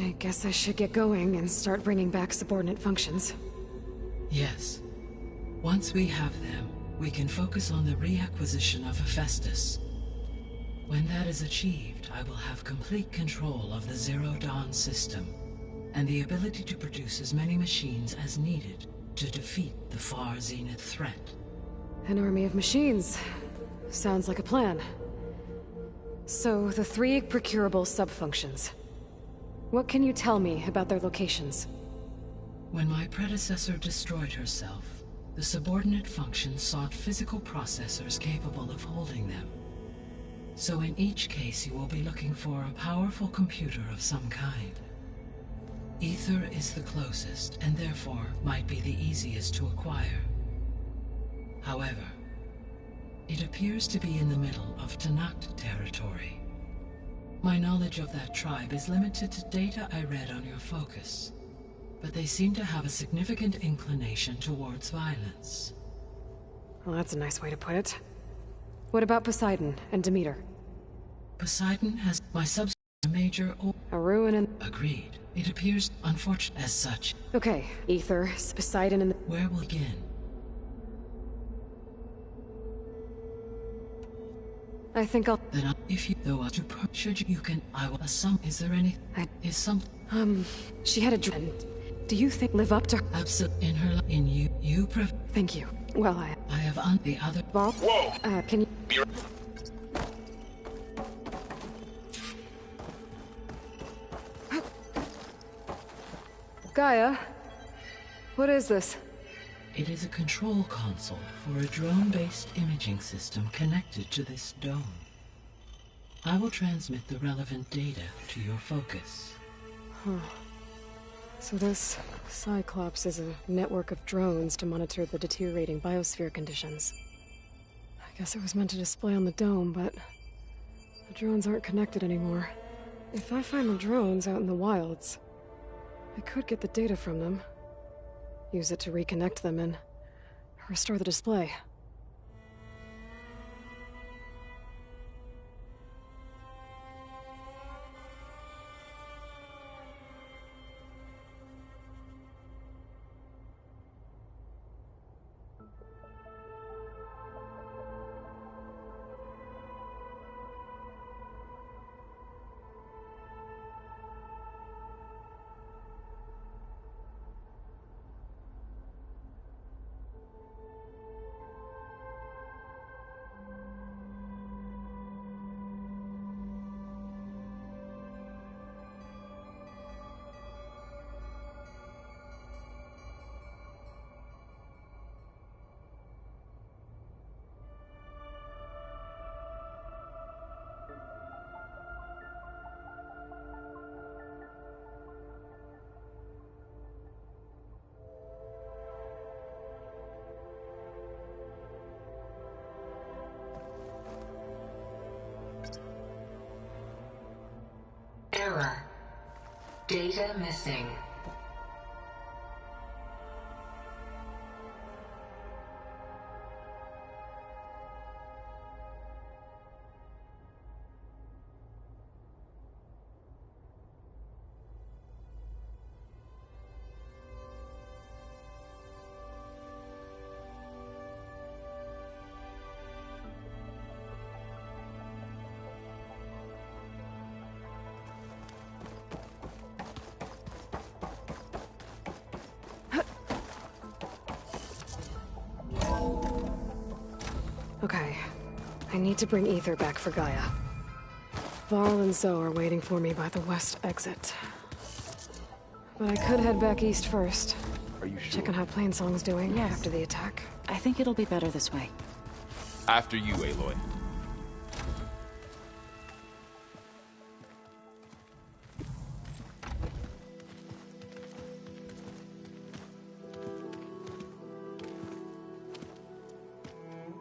I guess I should get going and start bringing back subordinate functions. Yes. Once we have them, we can focus on the reacquisition of Hephaestus. When that is achieved, I will have complete control of the Zero Dawn system, and the ability to produce as many machines as needed to defeat the Far Zenith threat. An army of machines. Sounds like a plan. So, the 3 procurable sub-functions. What can you tell me about their locations? When my predecessor destroyed herself, the subordinate functions sought physical processors capable of holding them. So in each case you will be looking for a powerful computer of some kind. Ether is the closest, and therefore might be the easiest to acquire. However, it appears to be in the middle of Tanakh territory. My knowledge of that tribe is limited to data I read on your focus, but they seem to have a significant inclination towards violence. Well, that's a nice way to put it. What about Poseidon and Demeter? Poseidon has my major a ruin and... Agreed. It appears unfortunate as such. Okay, Ether, Poseidon, and... Where will begin? I think I'll... Then if you though to should you can I will assume is there any is some she had a dream. Do you think live up to her? Absolutely in her in you Thank you. Well, I have on the other Bob. Whoa! Can you Gaia? What is this? It is a control console for a drone-based imaging system connected to this dome. I will transmit the relevant data to your focus. Huh. So this Cyclops is a network of drones to monitor the deteriorating biosphere conditions. I guess it was meant to display on the dome, but the drones aren't connected anymore. If I find the drones out in the wilds, I could get the data from them. Use it to reconnect them and restore the display. Data missing. Okay. I need to bring Ether back for Gaia. Varl and Zoe are waiting for me by the west exit. But I could head back east first. Are you sure? Check on how Plainsong's doing after the attack. I think it'll be better this way. After you, Aloy.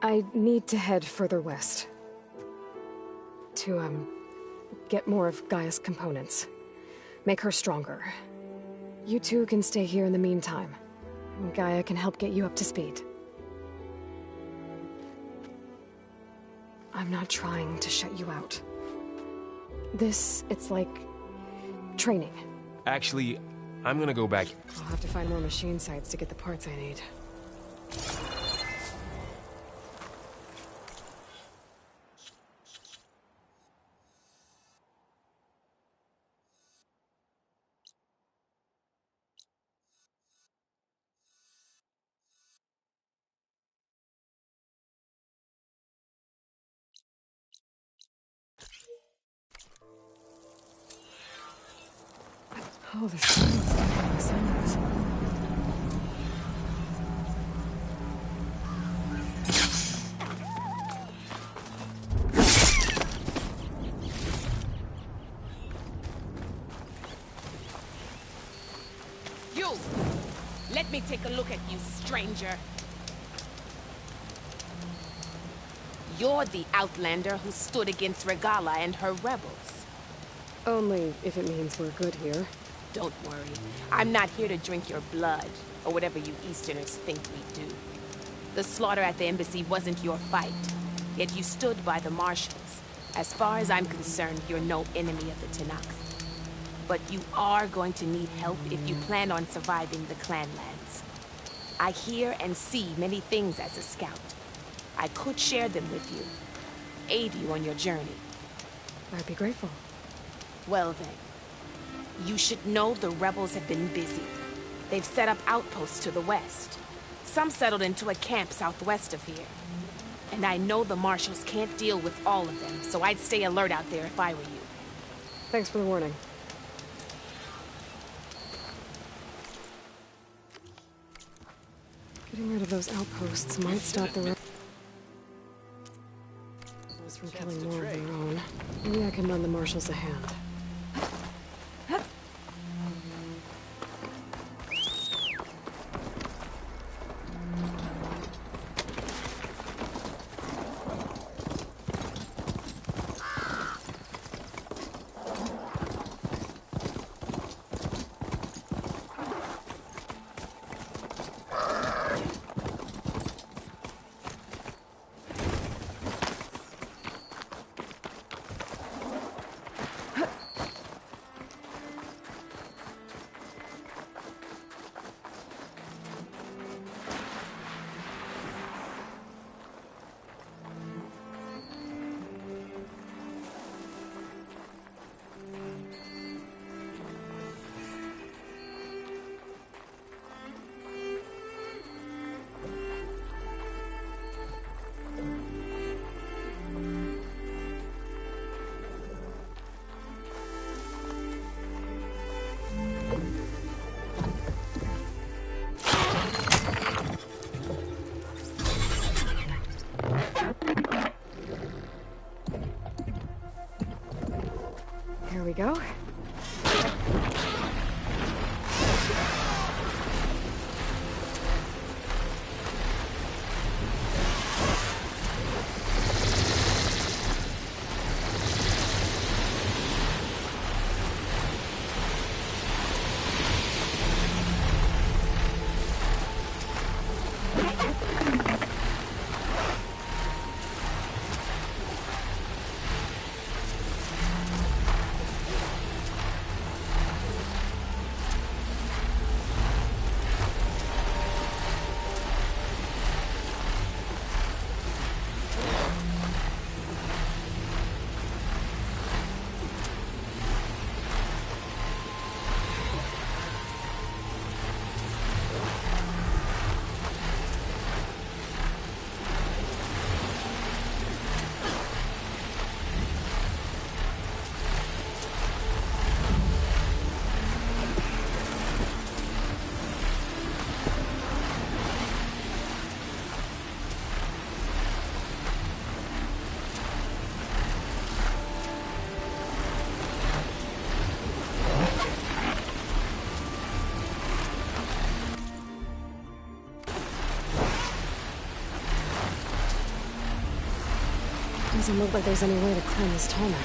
I need to head further west. To, get more of Gaia's components. Make her stronger. You two can stay here in the meantime. Gaia can help get you up to speed. I'm not trying to shut you out. It's like... training. Actually, I'm gonna go back. I'll have to find more machine sites to get the parts I need. Oh, the sounds. You! Let me take a look at you, stranger. You're the Outlander who stood against Regala and her rebels. Only if it means we're good here. Don't worry. I'm not here to drink your blood, or whatever you Easterners think we do. The slaughter at the embassy wasn't your fight, yet you stood by the Marshals. As far as I'm concerned, you're no enemy of the Tenakth. But you are going to need help if you plan on surviving the Clanlands. I hear and see many things as a scout. I could share them with you, aid you on your journey. I'd be grateful. Well then. You should know the rebels have been busy. They've set up outposts to the west. Some settled into a camp southwest of here. And I know the Marshals can't deal with all of them, so I'd stay alert out there if I were you. Thanks for the warning. Getting rid of those outposts might stop the rebels from killing more of their own. Maybe I can lend the Marshals a hand. Here we go. Doesn't look like there's any way to climb this tarmac.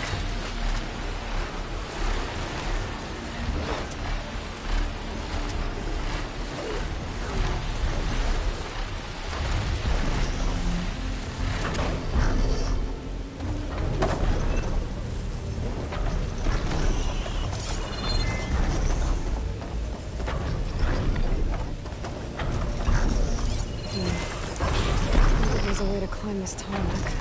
There's a way to climb this tarmac.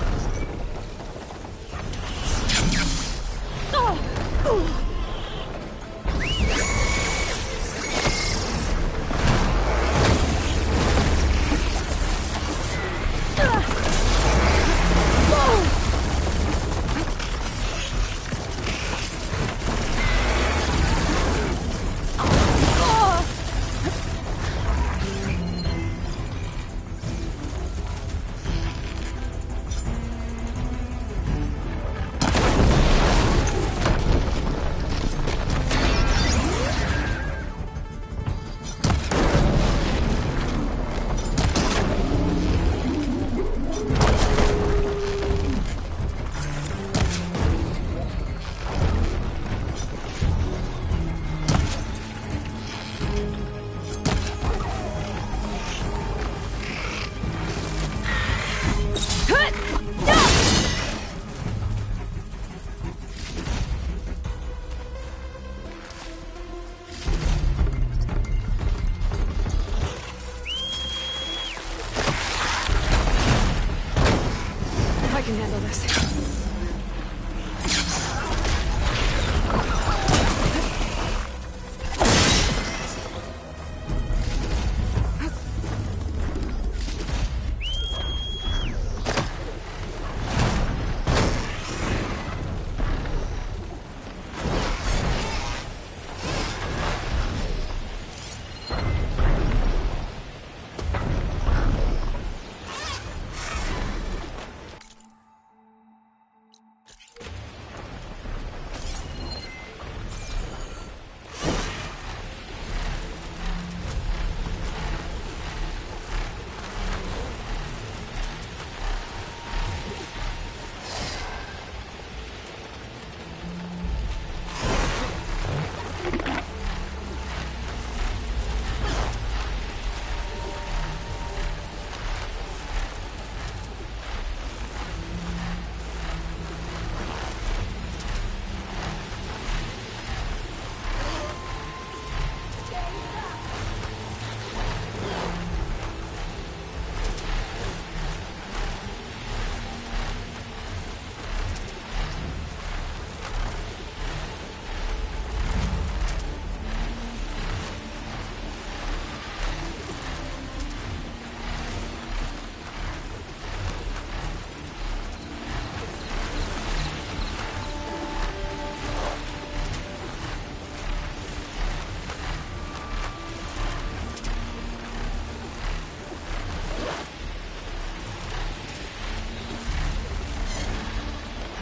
I can handle this.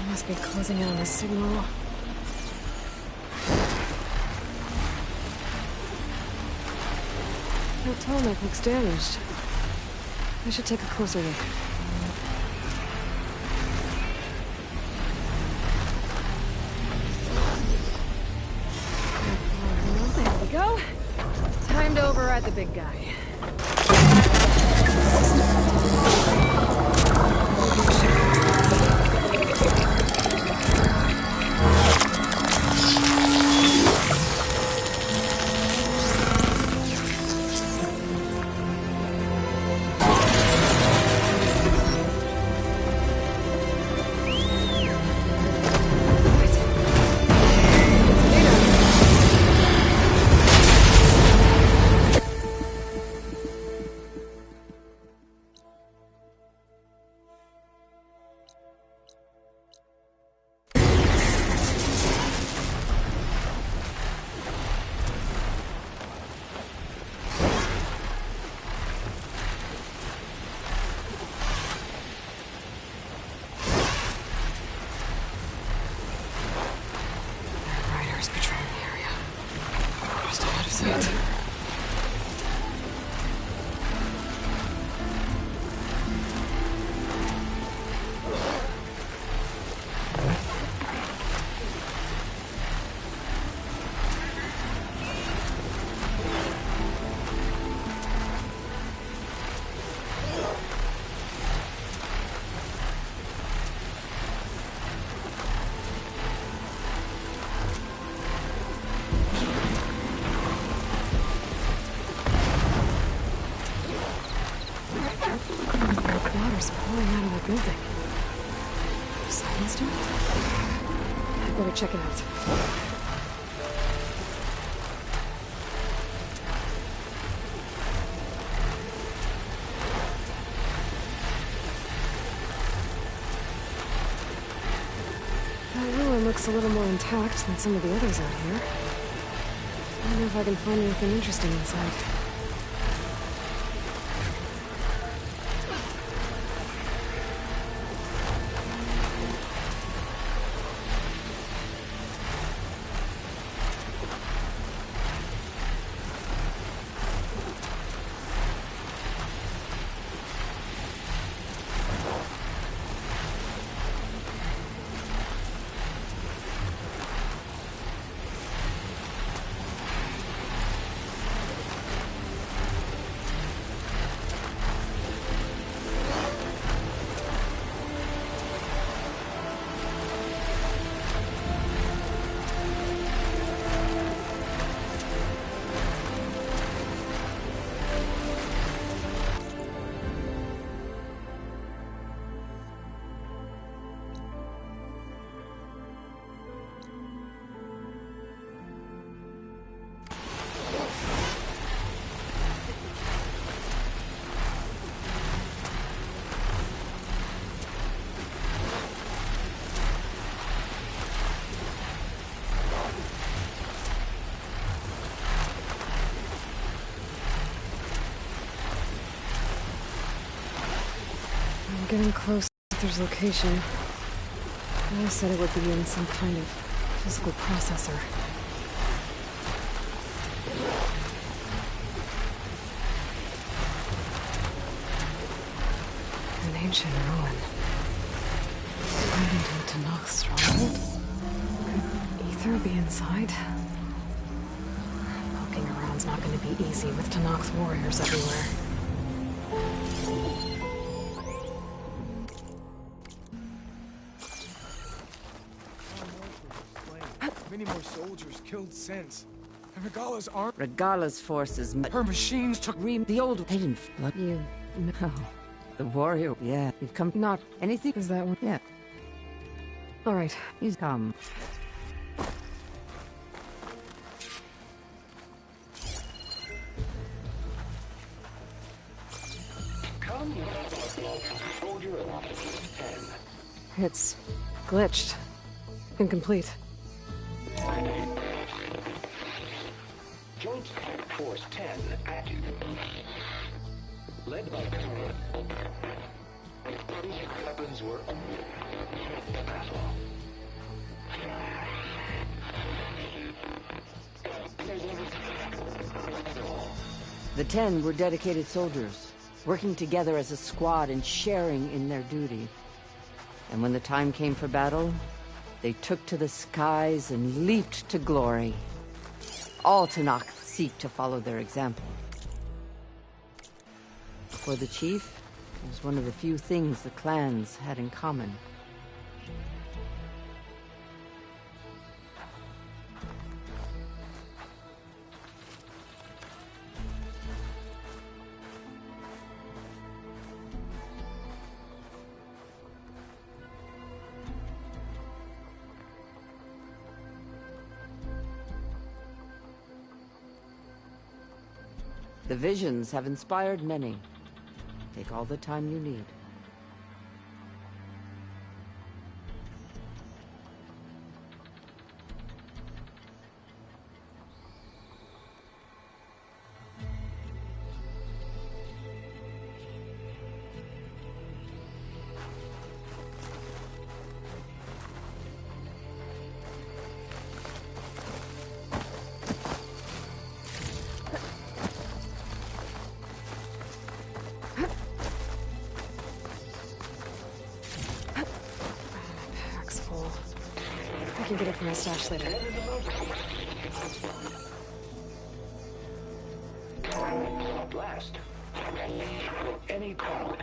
Must be closing in on the signal. That tarmac looks damaged. I should take a closer look. There we go. Time to override the big guy. Falling out of a building. Silenced him? I better check it out. That ruin looks a little more intact than some of the others out here. I wonder if I can find anything interesting inside. Getting close to Arthur's location. I said it would be in some kind of physical processor. An ancient ruin. Leading to a Tanakh stronghold? Could Ether be inside? Poking around's not going to be easy with Tanakh's warriors everywhere. Many more soldiers killed since. And Regala's arm. Regala's forces. Her machines took the old. They didn't flood you. No. The warrior. Yeah. You've come. Not anything. Is that one? Yeah. All right. He's come. It's glitched. Incomplete. Joint Force 10 active. Led by weapons were battle. The 10 were dedicated soldiers, working together as a squad and sharing in their duty. And when the time came for battle, they took to the skies and leaped to glory. All Tanakh seek to follow their example. For the chief, it was one of the few things the clans had in common. The visions have inspired many. Take all the time you need. I can get it from my stash later. Blast. Any problem.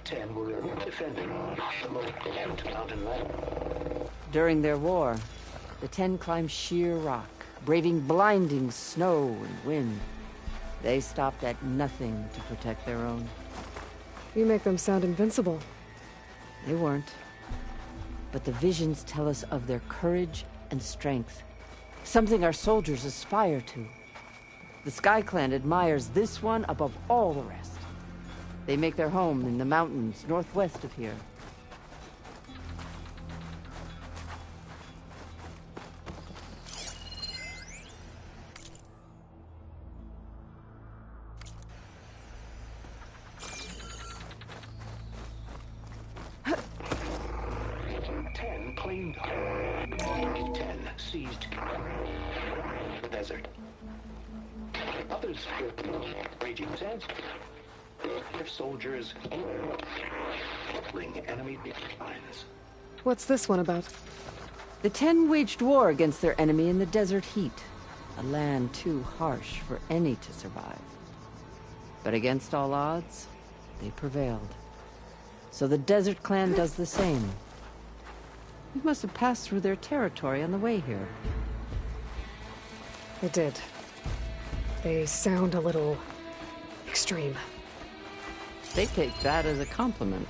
10 were defending the mountain land. During their war, the 10 climbed sheer rock, braving blinding snow and wind. They stopped at nothing to protect their own. You make them sound invincible. They weren't. But the visions tell us of their courage and strength. Something our soldiers aspire to. The Sky Clan admires this one above all the rest. They make their home in the mountains northwest of here. Claimed 10 seized the desert. Others raging sands. Their soldiers killing enemy lines. What's this one about? The 10 waged war against their enemy in the desert heat, a land too harsh for any to survive. But against all odds, they prevailed. So the Desert Clan does the same. You must have passed through their territory on the way here. They did. They sound a little extreme. They take that as a compliment.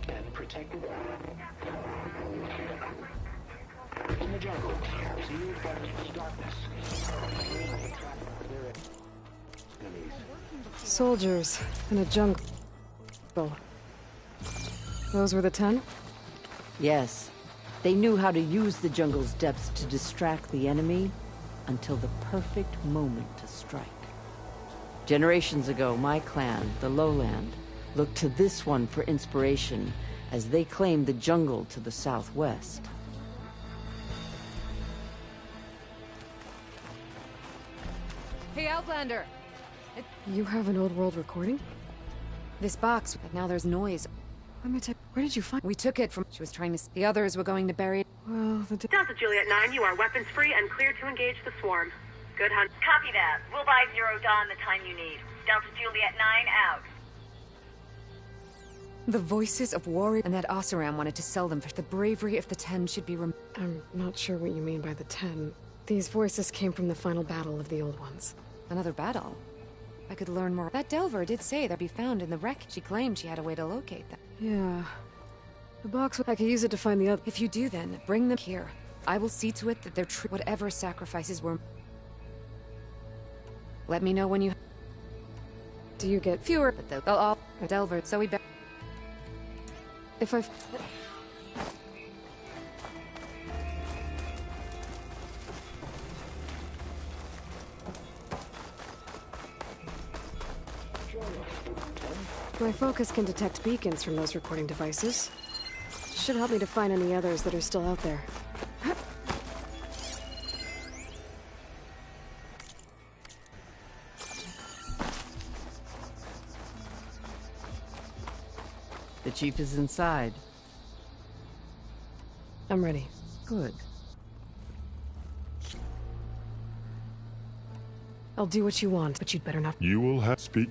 And protected in the jungle, sealed by darkness. Soldiers in a jungle. Those were the 10? Yes. They knew how to use the jungle's depths to distract the enemy until the perfect moment to strike. Generations ago, my clan, the Lowland, looked to this one for inspiration as they claimed the jungle to the southwest. Hey, Outlander! You have an old world recording? This box, but now there's noise. Let me take. Where did you find? We took it from. She was trying to. The others were going to bury it. Well, Delta Juliet 9, you are weapons free and cleared to engage the swarm. Good hunt. Copy that. We'll buy Zero Dawn the time you need. Delta Juliet 9 out. The voices of warrior and that Oseram wanted to sell them for the bravery of the 10 should be I'm not sure what you mean by the 10. These voices came from the final battle of the old ones. Another battle? I could learn more. That Delver did say they'd be found in the wreck. She claimed she had a way to locate them. Yeah. The box, I could use it to find the other. If you do, then bring them here. I will see to it that they're true. Whatever sacrifices were. Let me know when you. Do you get fewer? But they'll all Delver. So we better. If I. My focus can detect beacons from those recording devices. Should help me to find any others that are still out there. The chief is inside. I'm ready. Good. I'll do what you want, but you'd better not. You will have speak.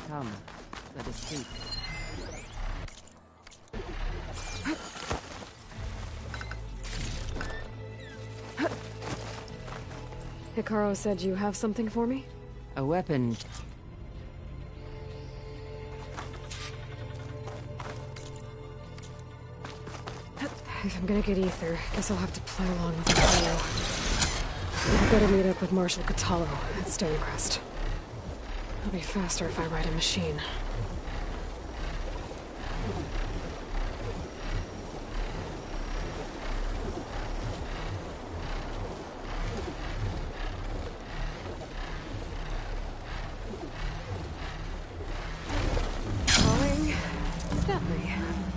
Come, let us speak. Hikaru said you have something for me? A weapon. If I'm gonna get ether, guess I'll have to play along with the video. I've got to meet up with Marshal Catallo at Stonecrest. It'll be faster if I ride a machine. Falling gently.